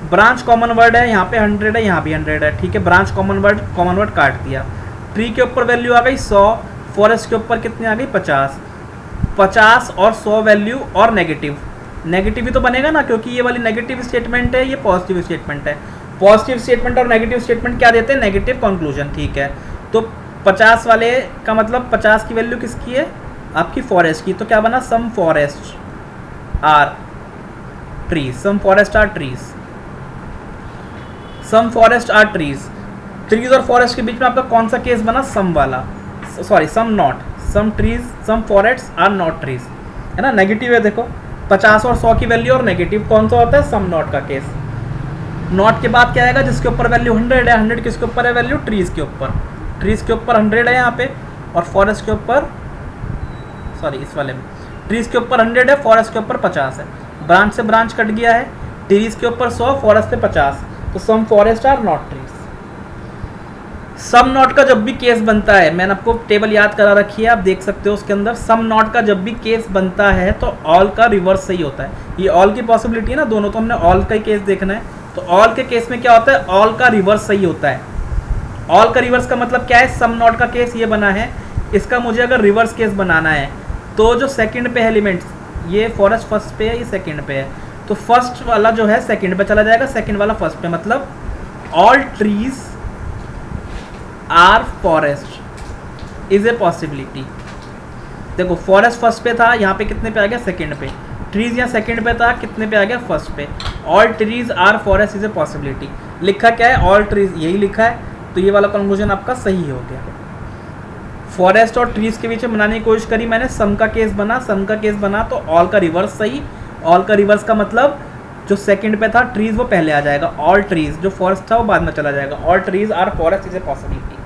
ब्रांच कॉमन वर्ड है, यहाँ पे 100 है, यहाँ भी 100 है, ठीक है। ब्रांच कॉमन वर्ड काट दिया। ट्री के ऊपर वैल्यू आ गई 100, फॉरेस्ट के ऊपर कितनी आ गई 50। 50 और 100 वैल्यू और नेगेटिव, नेगेटिव ही तो बनेगा ना, क्योंकि ये वाली नेगेटिव स्टेटमेंट है, ये पॉजिटिव स्टेटमेंट है। पॉजिटिव स्टेटमेंट और नेगेटिव स्टेटमेंट क्या देते हैं, नेगेटिव कंक्लूजन, ठीक है। तो 50 वाले का मतलब 50 की वैल्यू किसकी है, आपकी फॉरेस्ट की, तो क्या बना, some forest are trees, some forest are trees, some forest are trees. Trees और फॉरेस्ट के बीच में आपका कौन सा केस बना, सम वाला, sorry some not, some trees some forest are not trees, है ना। नेगेटिव है, देखो 50 और 100 की वैल्यू, और नेगेटिव कौन सा होता है, सम नॉट का केस। नॉट के बाद क्या आएगा, जिसके ऊपर वैल्यू 100 है, 100 किसके ऊपर है वैल्यू, ट्रीज के ऊपर, ट्रीज के ऊपर 100 है यहाँ पे, और फॉरेस्ट के ऊपर, सॉरी इस वाले में ट्रीज के ऊपर 100 है, फॉरेस्ट के ऊपर 50 है। ब्रांच से ब्रांच कट गया है, ट्रीज के ऊपर 100, फॉरेस्ट पे 50, तो some forest are not trees. Some not का जब भी केस बनता है, मैंने आपको टेबल याद करा रखी है, आप देख सकते हो उसके अंदर, सम नॉट का जब भी केस बनता है तो ऑल का रिवर्स सही होता है। ये ऑल की पॉसिबिलिटी है ना, दोनों, तो हमने ऑल का ही केस देखना है। तो ऑल के केस में क्या होता है, ऑल का रिवर्स सही होता है। ऑल का रिवर्स का मतलब क्या है, सम नॉट का केस ये बना है, इसका मुझे अगर रिवर्स केस बनाना है तो जो सेकंड पे एलिमेंट्स, ये फॉरेस्ट फर्स्ट पे है, ये सेकंड पे है, तो फर्स्ट वाला जो है सेकंड पे चला जाएगा, सेकंड वाला फर्स्ट पे, मतलब all trees are forest is a possibility. देखो फॉरेस्ट फर्स्ट पे था, यहाँ पे कितने पे आ गया, सेकंड पे। ट्रीज यहाँ सेकंड पे था, कितने पे आ गया, फर्स्ट पे। All trees are forest is a possibility. लिखा क्या है, ऑल ट्रीज, यही लिखा है, तो ये वाला कंक्लूजन आपका सही हो गया। फॉरेस्ट और ट्रीज के बीच में बनाने की कोशिश करी मैंने, सम का केस बना, सम का केस बना तो ऑल का रिवर्स सही। ऑल का रिवर्स का मतलब जो सेकंड पे था ट्रीज वो पहले आ जाएगा, ऑल ट्रीज, जो फॉरेस्ट था वो बाद में चला जाएगा। All trees are forest is a possibility,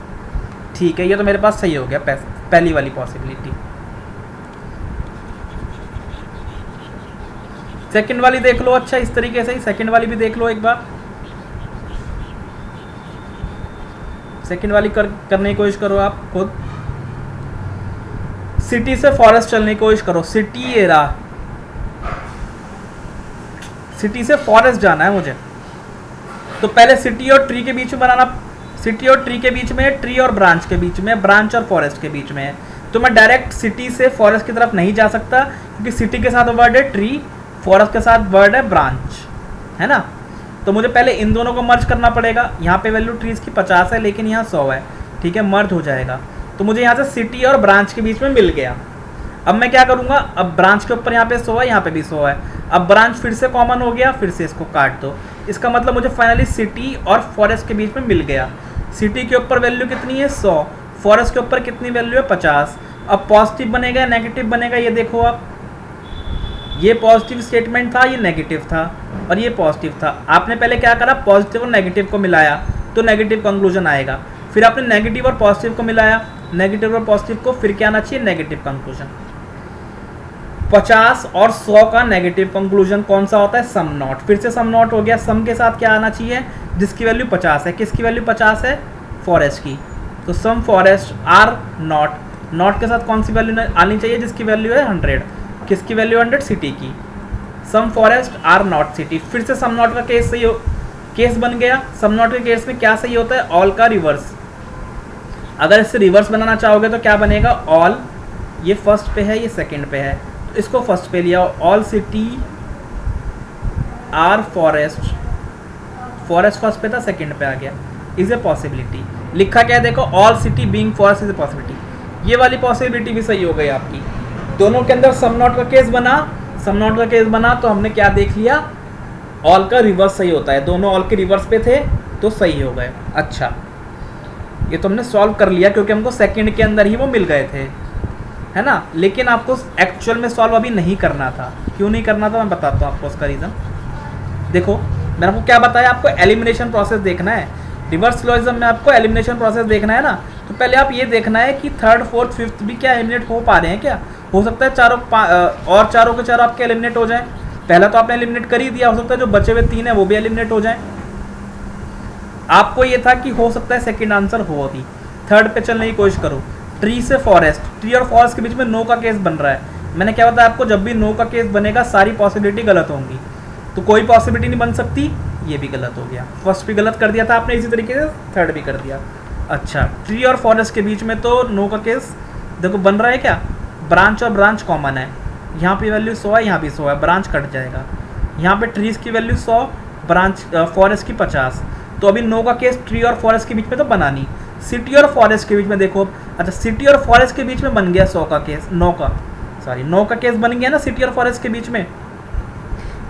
ठीक है। ये तो मेरे पास सही हो गया, पहली वाली पॉसिबिलिटी। सेकंड वाली देख लो, अच्छा इस तरीके से ही सेकंड वाली भी देख लो एक बार। सेकंड वाली करने की कोशिश करो आप खुद। सिटी से फॉरेस्ट चलने की कोशिश करो, सिटी एरा, सिटी से फॉरेस्ट जाना है मुझे, तो पहले सिटी और ट्री के बीच में बनाना, सिटी और ट्री के बीच में, ट्री और ब्रांच के बीच में, ब्रांच और फॉरेस्ट के बीच में है। तो मैं डायरेक्ट सिटी से फॉरेस्ट की तरफ नहीं जा सकता, क्योंकि सिटी के साथ वर्ड है ट्री, फॉरेस्ट के साथ वर्ड है ब्रांच, है ना। तो मुझे पहले इन दोनों को मर्ज करना पड़ेगा। यहाँ पे वैल्यू ट्रीज की 50 है, लेकिन यहाँ 100 है, ठीक है, मर्ज हो जाएगा। तो मुझे यहाँ से सिटी और ब्रांच के बीच में मिल गया। अब मैं क्या करूँगा, अब ब्रांच के ऊपर यहाँ पे 100 है, यहाँ पे भी 100 है। अब ब्रांच फिर से कॉमन हो गया, फिर से इसको काट दो। इसका मतलब मुझे फाइनली सिटी और फॉरेस्ट के बीच में मिल गया। सिटी के ऊपर वैल्यू कितनी है, 100, फॉरेस्ट के ऊपर कितनी वैल्यू है, 50। अब पॉजिटिव बनेगा, नेगेटिव बनेगा, ये देखो आप, ये पॉजिटिव स्टेटमेंट था, ये नेगेटिव था, और ये पॉजिटिव था। आपने पहले क्या करा, पॉजिटिव और नेगेटिव को मिलाया तो नेगेटिव कंक्लूजन आएगा। फिर आपने नेगेटिव और पॉजिटिव को मिलाया, नेगेटिव और पॉजिटिव को, फिर क्या आना चाहिए, नेगेटिव कंक्लूजन। 50 और 100 का नेगेटिव कंक्लूजन कौन सा होता है, सम नॉट। फिर से सम नॉट हो गया, सम के साथ क्या आना चाहिए, जिसकी वैल्यू 50 है। किसकी वैल्यू 50 है, फॉरेस्ट की, तो some forest are not. Not के साथ कौन सी वैल्यू आनी चाहिए, जिसकी वैल्यू है 100। किसकी वैल्यू 100, सिटी की। सम फॉरेस्ट आर नॉट सिटी। फिर से सम नॉट का केस सही हो, केस बन गया। सम नॉट के केस में क्या सही होता है, ऑल का रिवर्स। अगर इससे रिवर्स बनाना चाहोगे तो क्या बनेगा, ऑल, ये फर्स्ट पे है, ये सेकंड पे है, तो इसको फर्स्ट पे लिया, all city are forest, forest first पे था, सेकंड पे आ गया, इज ए पॉसिबिलिटी। लिखा क्या है देखो, all city being forest is a possibility, ये वाली पॉसिबिलिटी भी सही हो गई आपकी। दोनों के अंदर सम नॉट का केस बना, सम नॉट का केस बना तो हमने क्या देख लिया, ऑल का रिवर्स सही होता है, दोनों ऑल के रिवर्स पे थे तो सही हो गए। अच्छा, ये तो हमने सॉल्व कर लिया क्योंकि हमको सेकंड के अंदर ही वो मिल गए थे, है ना। लेकिन आपको एक्चुअल में सॉल्व अभी नहीं करना था। क्यों नहीं करना था मैं बताता हूँ आपको उसका रीज़न। देखो मैंने आपको क्या बताया, आपको एलिमिनेशन प्रोसेस देखना है। रिवर्स लॉजिज्म में आपको एलिमिनेशन प्रोसेस देखना है ना, तो पहले आप ये देखना है कि थर्ड फोर्थ फिफ्थ भी क्या एलिमिनेट हो पा रहे हैं क्या। हो सकता है और चारों के चारों आपके एलिमिनेट हो जाएं। पहला तो आपने एलिमिनेट कर ही दिया, हो सकता है जो बचे हुए 3 है वो भी एलिमिनेट हो जाएं। आपको ये था कि हो सकता है सेकंड आंसर हो, अभी थर्ड पे चलने की कोशिश करो। ट्री से फॉरेस्ट, ट्री और फॉरेस्ट के बीच में नो का केस बन रहा है। मैंने क्या बताया आपको, जब भी नो का केस बनेगा सारी पॉसिबिलिटी गलत होंगी, तो कोई पॉसिबिलिटी नहीं बन सकती, ये भी गलत हो गया। फर्स्ट भी गलत कर दिया था आपने, इसी तरीके से थर्ड भी कर दिया। अच्छा, ट्री और फॉरेस्ट के बीच में तो नो का केस देखो बन रहा है क्या, ब्रांच और ब्रांच कॉमन है, यहाँ पे वैल्यू 100 है, यहाँ भी 100 है, ब्रांच कट जाएगा। यहाँ पे ट्रीज की वैल्यू 100, ब्रांच फॉरेस्ट की 50, तो अभी नो का केस ट्री और फॉरेस्ट के बीच में तो बना नहीं। सिटी और फॉरेस्ट के बीच में देखो, अच्छा सिटी और फॉरेस्ट के बीच में बन गया 100 का केस, 9 का केस बन गया ना सिटी और फॉरेस्ट के बीच में,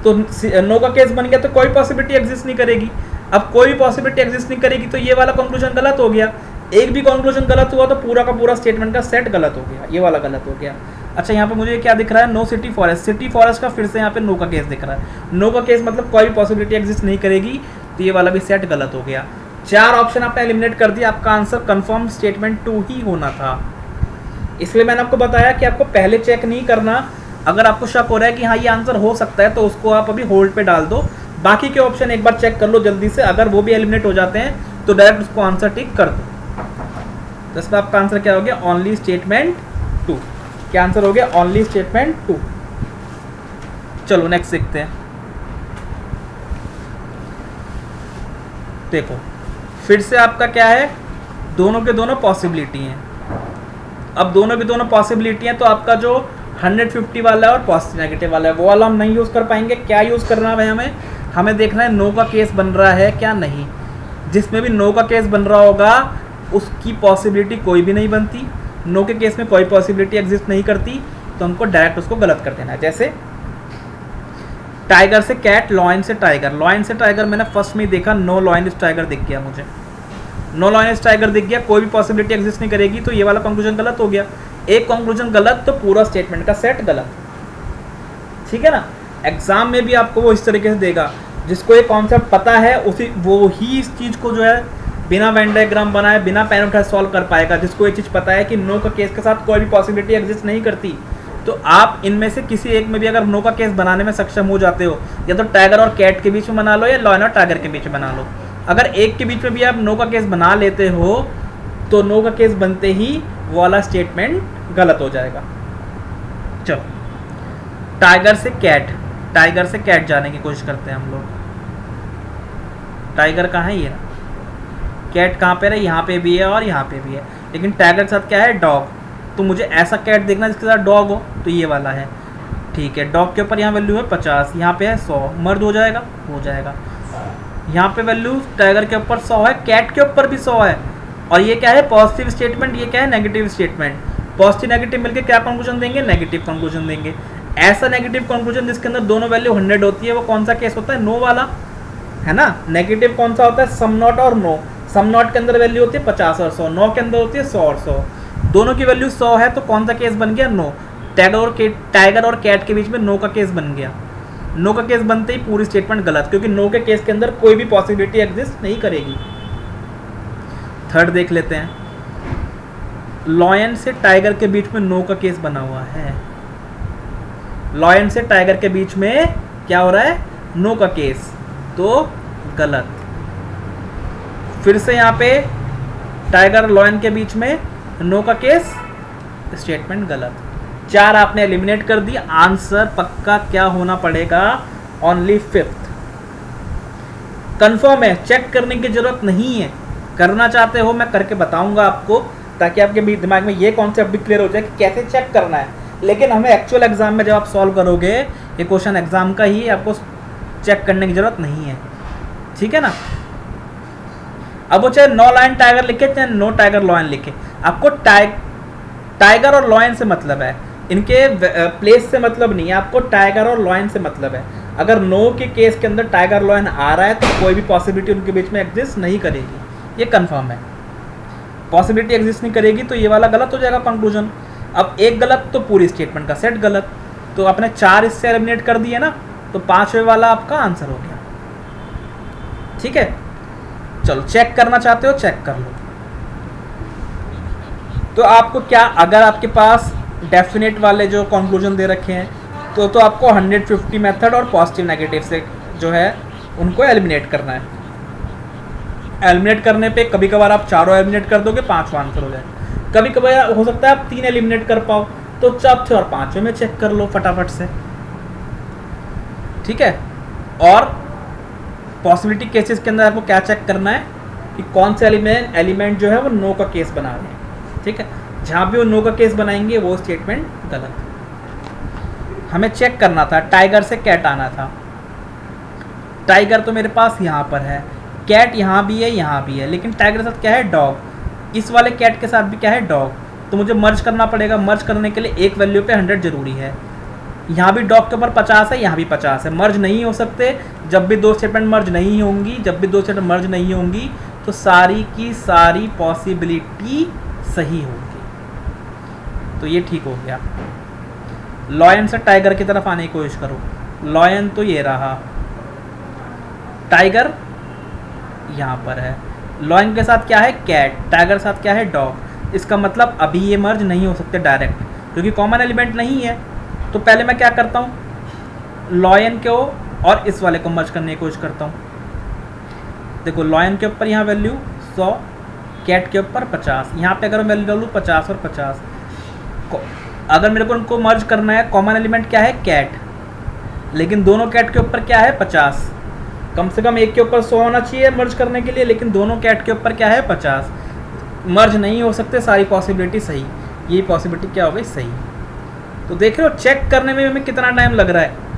तो नो का केस बन गया तो कोई पॉसिबिलिटी एग्जिस्ट नहीं करेगी। अब कोई पॉसिबिलिटी एग्जिस्ट नहीं करेगी तो ये वाला कंक्लूजन गलत हो गया। एक भी कंक्लूजन गलत हुआ तो पूरा का पूरा स्टेटमेंट का सेट गलत हो गया, ये वाला गलत हो गया। अच्छा, यहाँ पे मुझे क्या दिख रहा है, no city forest, city forest का फिर से यहाँ पे नो का केस दिख रहा है। नो का केस मतलब कोई भी पॉसिबिलिटी एग्जिस्ट नहीं करेगी, तो ये वाला भी सेट गलत हो गया। 4 ऑप्शन आपने एलिमिनेट कर दिया, आपका आंसर कंफर्म स्टेटमेंट 2 ही होना था। इसलिए मैंने आपको बताया कि आपको पहले चेक नहीं करना, अगर आपको शक हो रहा है कि हाँ ये आंसर हो सकता है तो उसको आप अभी होल्ड पे डाल दो, बाकी के ऑप्शन एक बार चेक कर लो जल्दी से, अगर वो भी एलिमिनेट हो जाते हैं तो डायरेक्ट उसको आंसर टिक कर दो। तो इसमें आपका आंसर क्या हो गया, ओनली स्टेटमेंट 2। क्या आंसर हो गया, ओनली स्टेटमेंट 2। चलो नेक्स्ट देखते हैं। देखो फिर से आपका क्या है, दोनों के दोनों पॉसिबिलिटी हैं। अब दोनों की दोनों पॉसिबिलिटी हैं तो आपका जो 150 वाला है और पॉजिटिव नेगेटिव वाला है वो वाला हम नहीं यूज़ कर पाएंगे। क्या यूज़ करना है हमें देखना है नो का केस बन रहा है क्या नहीं। जिसमें भी नो का केस बन रहा होगा उसकी पॉसिबिलिटी कोई भी नहीं बनती, नो के केस में कोई पॉसिबिलिटी एग्जिस्ट नहीं करती, तो हमको डायरेक्ट उसको गलत कर देना है। जैसे टाइगर से कैट, लॉयन से टाइगर, लॉयन से टाइगर मैंने फर्स्ट में ही देखा, नो लॉयन इज टाइगर दिख गया मुझे, नो लॉयन इज टाइगर दिख गया, कोई भी पॉसिबिलिटी एग्जिस्ट नहीं करेगी, तो ये वाला कंक्लूजन गलत हो गया। एक कंक्लूजन गलत तो पूरा स्टेटमेंट का सेट गलत, ठीक है ना। एग्जाम में भी आपको वो इस तरीके से देगा, जिसको ये कॉन्सेप्ट पता है उसी वो ही इस चीज़ को जो है बिना वेन डायग्राम बनाए बिना पेन उठाए सॉल्व कर पाएगा। जिसको ये चीज़ पता है कि नो का केस के साथ कोई भी पॉसिबिलिटी एग्जिस्ट नहीं करती, तो आप इनमें से किसी एक में भी अगर नो का केस बनाने में सक्षम हो जाते हो, या तो टाइगर और कैट के बीच में बना लो या लॉयन और टाइगर के बीच में बना लो, अगर एक के बीच में भी आप नो का केस बना लेते हो तो नो का केस बनते ही वो वाला स्टेटमेंट गलत हो जाएगा। चलो टाइगर से कैट, टाइगर से कैट जाने की कोशिश करते हैं हम लोग। टाइगर कहाँ है, ये कैट कहाँ पे है, यहाँ पे भी है और यहाँ पे भी है, लेकिन टाइगर के साथ क्या है, डॉग। तो मुझे ऐसा कैट देखना जिसके साथ डॉग हो, तो ये वाला है, ठीक है। डॉग के ऊपर यहाँ वैल्यू है 50, यहाँ पे है 100, मर्द हो जाएगा, हो जाएगा। यहाँ पे वैल्यू टाइगर के ऊपर 100 है, कैट के ऊपर भी 100 है, और ये क्या है, पॉजिटिव स्टेटमेंट, ये क्या है, नेगेटिव स्टेटमेंट। पॉजिटिव नेगेटिव मिलकर क्या कंक्लूजन देंगे, नेगेटिव कंक्लूजन देंगे। ऐसा नेगेटिव कंक्लूजन जिसके अंदर दोनों वैल्यू 100 होती है, वो कौन सा केस होता है, नो वाला, है ना। नेगेटिव कौन सा होता है, सम नॉट और नो। सम नॉट के अंदर वैल्यू होती है 50 और 100, नो के अंदर होती है 100 और 100, दोनों की वैल्यू 100 है, तो कौन सा केस बन गया, नो। टाइगर और कैट के बीच में नो का केस बन गया। नो का केस बनते ही पूरी स्टेटमेंट गलत, क्योंकि नो के केस के अंदर कोई भी पॉसिबिलिटी एग्जिस्ट नहीं करेगी। थर्ड देख लेते हैं, लॉयन से टाइगर के बीच में नो का केस बना हुआ है। लॉयन से टाइगर के बीच में क्या हो रहा है, नो का केस, तो गलत। फिर से यहाँ पे टाइगर लॉयन के बीच में नो का केस, स्टेटमेंट गलत। 4 आपने एलिमिनेट कर दी, आंसर पक्का क्या होना पड़ेगा, ओनली 5th। कंफर्म है, चेक करने की जरूरत नहीं है। करना चाहते हो मैं करके बताऊंगा आपको, ताकि आपके भी दिमाग में ये कॉन्सेप्ट भी क्लियर हो जाए कि कैसे चेक करना है। लेकिन हमें एक्चुअल एग्जाम में जब आप सॉल्व करोगे, ये क्वेश्चन एग्जाम का ही, आपको चेक करने की जरूरत नहीं है, ठीक है ना। अब वो चाहे नो लायन टाइगर लिखे चाहे नो टाइगर लॉयन लिखे, आपको टाइगर और लॉयन से मतलब है, इनके प्लेस से मतलब नहीं है, आपको टाइगर और लॉयन से मतलब है। अगर नो के केस के अंदर टाइगर लॉयन आ रहा है तो कोई भी पॉसिबिलिटी उनके बीच में एग्जिस्ट नहीं करेगी, ये कंफर्म है। पॉसिबिलिटी एग्जिस्ट नहीं करेगी तो ये वाला गलत हो जाएगा कंक्लूजन। अब एक गलत तो पूरी स्टेटमेंट का सेट गलत, तो आपने 4 इससे एलिमिनेट कर दिए ना, तो 5वें वाला आपका आंसर हो गया। ठीक है, चलो चेक करना चाहते हो चेक कर लो। तो आपको क्या, अगर आपके पास डेफिनेट वाले जो कंक्लूजन दे रखे हैं तो आपको 150 मेथड और पॉजिटिव नेगेटिव से जो है उनको एलिमिनेट करना है। एलिमिनेट करने पे कभी कभार आप चारों एलिमिनेट कर दोगे, 5वां आंसर हो जाए। कभी कभार हो सकता है आप 3 एलिमिनेट कर पाओ, तो चौथे और 5वें में चेक कर लो फटाफट से। ठीक है, और पॉसिबिलिटी केसेस के अंदर आपको क्या चेक करना है कि कौन से एलिमेंट जो है वो नो का केस बना रहे हैं। ठीक है, जहाँ भी वो नो का केस बनाएंगे वो स्टेटमेंट गलत। हमें चेक करना था, टाइगर से कैट आना था। टाइगर तो मेरे पास यहाँ पर है, कैट यहाँ भी है, लेकिन टाइगर के साथ क्या है, डॉग। इस वाले कैट के साथ भी क्या है, डॉग। तो मुझे मर्ज करना पड़ेगा, मर्ज करने के लिए एक वैल्यू पे 100 जरूरी है। यहाँ भी डॉग के ऊपर 50 है, यहाँ भी 50 है, मर्ज नहीं हो सकते। जब भी 2 स्टेटमेंट मर्ज नहीं होंगी, तो सारी की सारी पॉसिबिलिटी सही होगी। तो ये ठीक हो गया। लॉयन से टाइगर की तरफ आने की कोशिश करो। लॉयन तो ये रहा, टाइगर यहाँ पर है। लॉयन के साथ क्या है, कैट। टाइगर के साथ क्या है, डॉग। इसका मतलब अभी ये मर्ज नहीं हो सकते डायरेक्ट, क्योंकि कॉमन एलिमेंट नहीं है। तो पहले मैं क्या करता हूँ, लॉयन को और इस वाले को मर्ज करने की कोशिश करता हूँ। देखो, लॉयन के ऊपर यहाँ वैल्यू 100, कैट के ऊपर 50। यहाँ पे अगर मैं वैल्यू डालूँ 50 और 50, अगर मेरे को उनको मर्ज करना है, कॉमन एलिमेंट क्या है, कैट, लेकिन दोनों कैट के ऊपर क्या है, 50। कम से कम एक के ऊपर 100 होना चाहिए मर्ज करने के लिए, लेकिन दोनों कैट के ऊपर क्या है, 50। मर्ज नहीं हो सकते, सारी पॉसिबिलिटी सही। ये पॉसिबिलिटी क्या हो गई, सही। तो देख रहे हो चेक करने में हमें कितना टाइम लग रहा है।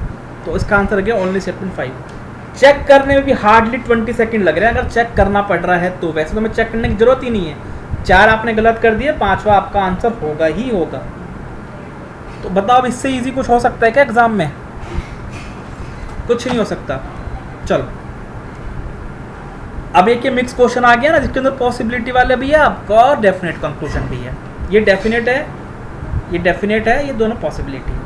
तो इसका आंसर गया ओनली स्टेटमेंट 5। चेक करने में भी हार्डली 20 सेकंड लग रहे हैं, अगर चेक करना पड़ रहा है तो। वैसे तो हमें चेक करने की जरूरत ही नहीं है। 4 आपने गलत कर दिए, 5वां आपका आंसर होगा ही होगा। तो बताओ, अब इससे इजी कुछ हो सकता है क्या एग्जाम में? कुछ नहीं हो सकता। चलो, अब एक ये मिक्स क्वेश्चन आ गया ना, जिसके अंदर पॉसिबिलिटी वाले भी है आपका और डेफिनेट कंक्लूजन भी है। ये डेफिनेट है, ये दोनों पॉसिबिलिटी है।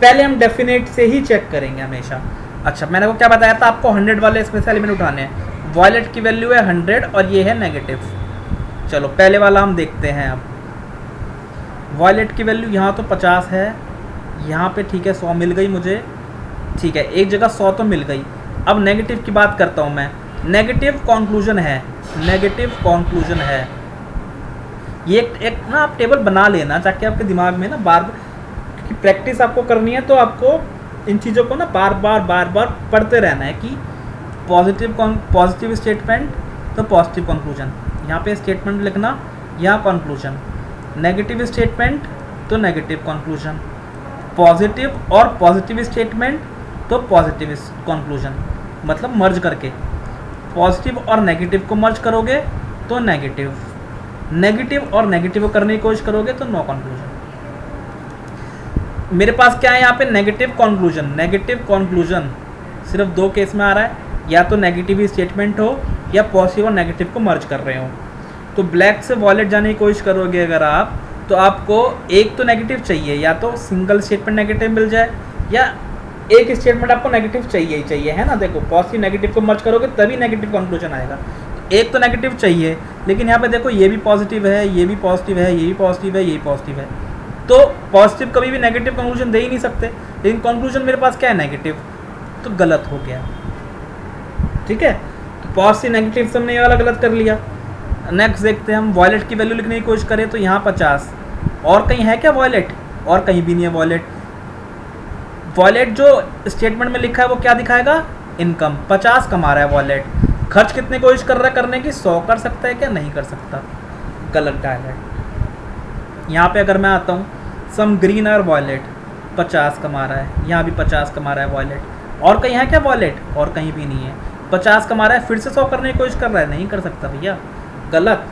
पहले हम डेफिनेट से ही चेक करेंगे हमेशा। अच्छा, मैंने को क्या बताया था, आपको 100 वाले इसमें से एलिमेंट उठाने हैं। वॉयलेट की वैल्यू है 100 और ये है नेगेटिव। चलो पहले वाला हम देखते हैं। अब वॉयलेट की वैल्यू यहाँ तो 50 है, यहाँ पे ठीक है 100 मिल गई मुझे। ठीक है, एक जगह 100 तो मिल गई। अब नेगेटिव की बात करता हूँ मैं। नेगेटिव कंक्लूजन है। ये एक ना आप टेबल बना लेना, ताकि आपके दिमाग में ना बार बार, क्योंकि प्रैक्टिस आपको करनी है, तो आपको इन चीज़ों को ना बार बार पढ़ते रहना है कि पॉजिटिव स्टेटमेंट तो पॉजिटिव कंक्लूजन, यहाँ पे स्टेटमेंट लिखना, यहाँ कंक्लूजन। नेगेटिव स्टेटमेंट तो नेगेटिव कंक्लूजन, पॉजिटिव और पॉजिटिव स्टेटमेंट तो पॉजिटिव कंक्लूजन। मतलब मर्ज करके पॉजिटिव और नेगेटिव को मर्ज करोगे तो नेगेटिव और नेगेटिव को करने की कोशिश करोगे तो नो कंक्लूजन। मेरे पास क्या है यहाँ पे, नेगेटिव कंक्लूजन सिर्फ 2 केस में आ रहा है, या तो नेगेटिव स्टेटमेंट हो या पॉजिटिव और नेगेटिव को मर्ज कर रहे हो। तो ब्लैक से वॉयलेट जाने की कोशिश करोगे अगर आप, तो आपको एक तो नेगेटिव चाहिए, या तो सिंगल स्टेटमेंट नेगेटिव मिल जाए, या एक स्टेटमेंट आपको नेगेटिव चाहिए ही चाहिए, है ना। देखो, पॉजिटिव नेगेटिव को मर्ज करोगे तभी नेगेटिव कंक्लूजन आएगा। एक तो नेगेटिव चाहिए, लेकिन यहाँ पे देखो ये भी पॉजिटिव है, ये भी पॉजिटिव है, ये भी पॉजिटिव है, ये भी पॉजिटिव है। तो पॉजिटिव कभी भी नेगेटिव कंक्लूजन दे ही नहीं सकते, लेकिन कंक्लूजन मेरे पास क्या है, नेगेटिव, तो गलत हो गया। ठीक है, तो पॉजिटिव नेगेटिव से हमने ये वाला गलत कर लिया। नेक्स्ट देखते हैं हम, वॉयलेट की वैल्यू लिखने की कोशिश करें तो यहाँ 50, और कहीं है क्या वॉयलेट, और कहीं भी नहीं है वॉयलेट। वॉयलेट जो स्टेटमेंट में लिखा है वो क्या दिखाएगा, इनकम। 50 कमा रहा है वॉयलेट, खर्च कितने कोशिश कर रहा है करने की, 100 कर सकता है क्या, नहीं कर सकता, गलत डायलैक्ट। यहाँ पे अगर मैं आता हूँ, सम ग्रीन और वॉयलेट 50 कमा रहा है, यहाँ भी 50 कमा रहा है वॉयलेट, और कहीं है क्या वॉयलेट, और कहीं भी नहीं है। 50 कमा रहा है, फिर से 100 करने की कोशिश कर रहा है, नहीं कर सकता भैया, गलत।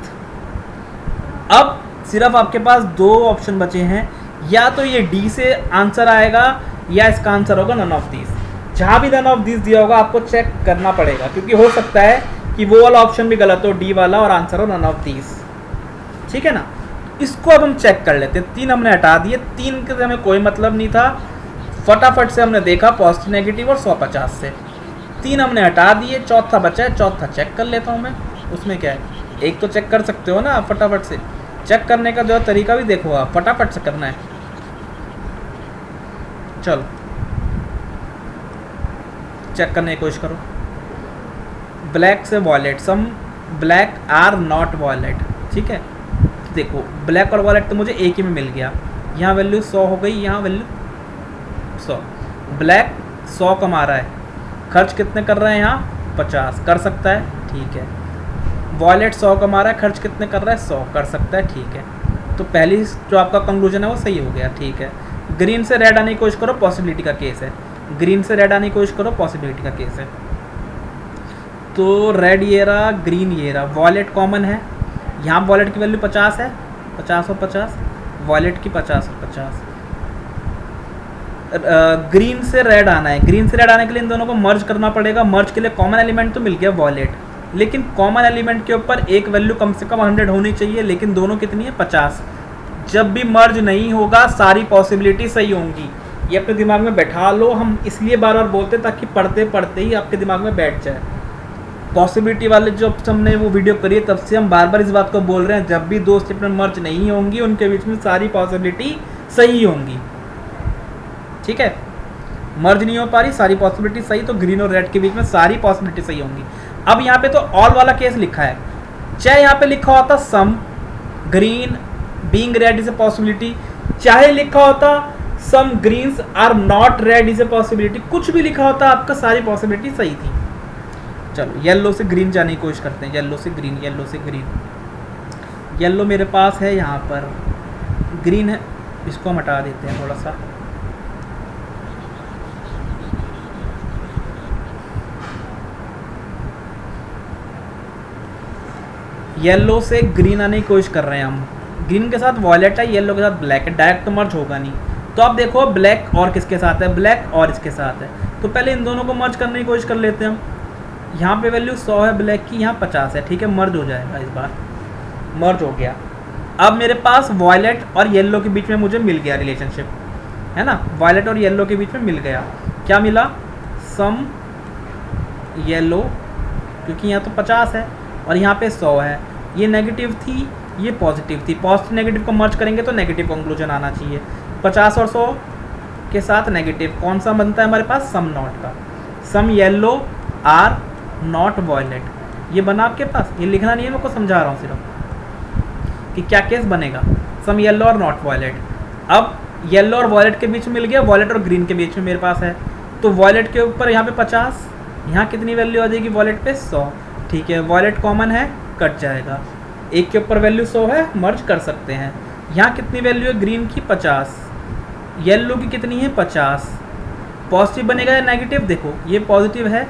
अब सिर्फ आपके पास 2 ऑप्शन बचे हैं, या तो ये डी से आंसर आएगा या इसका आंसर होगा नन ऑफ दीज। जहाँ भी नन ऑफ दीज दिया होगा आपको चेक करना पड़ेगा, क्योंकि हो सकता है कि वो वाला ऑप्शन भी गलत हो, डी वाला, और आंसर हो नन ऑफ दीज। ठीक है ना। इसको अब हम चेक कर लेते हैं। 3 हमने हटा दिए, 3 के हमें कोई मतलब नहीं था, फटाफट से हमने देखा पॉजिटिव नेगेटिव और 150 से 3 हमने हटा दिए, चौथा बचा है, चौथा चेक कर लेता हूँ मैं। उसमें क्या है, एक तो चेक कर सकते हो ना आप फटाफट से। चेक करने का जो है तरीका भी देखो आप, फटाफट से करना है। चलो चेक करने की कोशिश करो। ब्लैक से wallet, some black are not wallet. ठीक है, देखो ब्लैक और वॉलेट तो मुझे एक ही में मिल गया। यहाँ वैल्यू 100 हो गई, यहाँ वैल्यू 100। ब्लैक 100 कमा रहा है, खर्च कितने कर रहा है यहाँ 50, कर सकता है, ठीक है। वॉलेट 100 कमा रहा है, खर्च कितने कर रहा है 100, कर सकता है, ठीक है। तो पहली जो आपका कंक्लूजन है वो सही हो गया, ठीक है। ग्रीन से रेड आने की कोशिश करो, पॉसिबिलिटी का केस है। ग्रीन से रेड आने की कोशिश करो, पॉसिबिलिटी का केस है। तो रेड ये रहा, ग्रीन ये रहा, वॉलेट कॉमन है। यहाँ वॉलेट की वैल्यू 50 है, 50 और 50, वॉलेट की 50 और 50। ग्रीन से रेड आना है, ग्रीन से रेड आने के लिए इन दोनों को मर्ज करना पड़ेगा। मर्ज के लिए कॉमन एलिमेंट तो मिल गया वॉलेट, लेकिन कॉमन एलिमेंट के ऊपर एक वैल्यू कम से कम 100 होनी चाहिए, लेकिन दोनों कितनी है 50। जब भी मर्ज नहीं होगा सारी पॉसिबिलिटी सही होंगी, ये अपने दिमाग में बैठा लो। हम इसलिए बार बार बोलते ताकि पढ़ते पढ़ते ही आपके दिमाग में बैठ जाए। पॉसिबिलिटी वाले जो हमने वो वीडियो करी है तब से हम बार बार इस बात को बोल रहे हैं, जब भी 2 स्टेटमेंट मर्ज नहीं होंगी उनके बीच में सारी पॉसिबिलिटी सही होंगी। ठीक है, मर्ज नहीं हो पा रही, सारी पॉसिबिलिटी सही, तो ग्रीन और रेड के बीच में सारी पॉसिबिलिटी सही होंगी। अब यहाँ पे तो ऑल वाला केस लिखा है, चाहे यहाँ पे लिखा होता some green being red is a possibility, चाहे लिखा होता some greens are not red is a possibility, कुछ भी लिखा होता आपका सारी पॉसिबिलिटी सही थी। चलो येलो से ग्रीन जाने की कोशिश करते हैं, येलो से ग्रीन, येलो से ग्रीन। येलो मेरे पास है यहाँ पर, ग्रीन है, इसको हम हटा देते हैं थोड़ा सा। येलो से ग्रीन आने की कोशिश कर रहे हैं हम। ग्रीन के साथ वॉयलेट है, येलो के साथ ब्लैक है, डायरेक्ट तो मर्ज होगा नहीं। तो आप देखो ब्लैक और किसके साथ है, ब्लैक और इसके साथ है, तो पहले इन दोनों को मर्ज करने की कोशिश कर लेते हैं हम। यहाँ पे वैल्यू 100 है ब्लैक की, यहाँ 50 है, ठीक है, मर्ज हो जाएगा, इस बार मर्ज हो गया। अब मेरे पास वॉयलेट और येलो के बीच में मुझे मिल गया रिलेशनशिप, है ना, वॉयलेट और येलो के बीच में मिल गया। क्या मिला, सम येलो, क्योंकि यहाँ तो 50 है और यहाँ पे 100 है, ये नेगेटिव थी, ये पॉजिटिव थी। पॉजिटिव नेगेटिव को मर्ज करेंगे तो नेगेटिव कंक्लूजन आना चाहिए। 50 और 100 के साथ नेगेटिव कौन सा बनता है हमारे पास, सम नॉट का। सम येलो आर नॉट वॉयलेट, ये बना आपके पास, ये लिखना नहीं है, मैं को समझा रहा हूँ सिर्फ कि क्या केस बनेगा, सम येलो और नॉट वॉयलेट। अब येलो और वॉयलेट के बीच में मिल गया, वॉयलेट और ग्रीन के बीच में मेरे पास है, तो वॉयलेट के ऊपर यहाँ पे 50, यहाँ कितनी वैल्यू आ जाएगी वॉयलेट पे 100, ठीक है, वॉयलेट कॉमन है, कट जाएगा। एक के ऊपर वैल्यू 100 है, मर्ज कर सकते हैं। यहाँ कितनी वैल्यू है ग्रीन की 50, येलो की कितनी है 50। पॉजिटिव बनेगा या नेगेटिव, देखो ये पॉजिटिव है,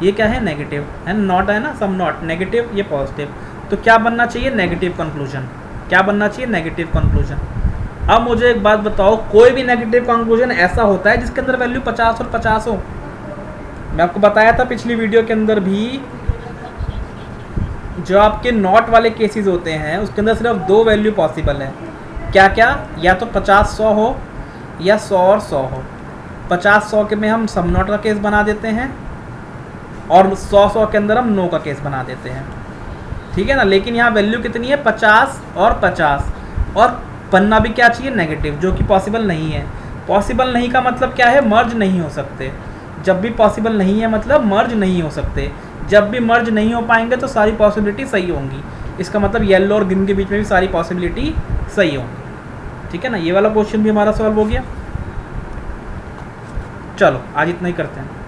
ये क्या है नेगेटिव है, नॉट है ना, सम नॉट, नेगेटिव ये पॉजिटिव, तो क्या बनना चाहिए नेगेटिव कंक्लूजन, क्या बनना चाहिए नेगेटिव कंक्लूजन। अब मुझे एक बात बताओ, कोई भी नेगेटिव कंक्लूजन ऐसा होता है जिसके अंदर वैल्यू 50 और 50 हो। मैं आपको बताया था पिछली वीडियो के अंदर भी, जो आपके नॉट वाले केसेस होते हैं उसके अंदर सिर्फ 2 वैल्यू पॉसिबल है। क्या क्या, या तो 50-100 हो या 100 और 100 हो। 50-100 के में हम सम नॉट का केस बना देते हैं और 100-100 के अंदर हम नो का केस बना देते हैं, ठीक है ना। लेकिन यहाँ वैल्यू कितनी है 50 और 50, और बनना भी क्या चाहिए नेगेटिव, जो कि पॉसिबल नहीं है। पॉसिबल नहीं का मतलब क्या है, मर्ज नहीं हो सकते। जब भी पॉसिबल नहीं है मतलब मर्ज नहीं हो सकते, जब भी मर्ज नहीं हो पाएंगे तो सारी पॉसिबिलिटी सही होंगी। इसका मतलब येलो और ग्रीन के बीच में भी सारी पॉसिबिलिटी सही होंगी, ठीक है ना। ये वाला क्वेश्चन भी हमारा सॉल्व हो गया। चलो आज इतना ही करते हैं।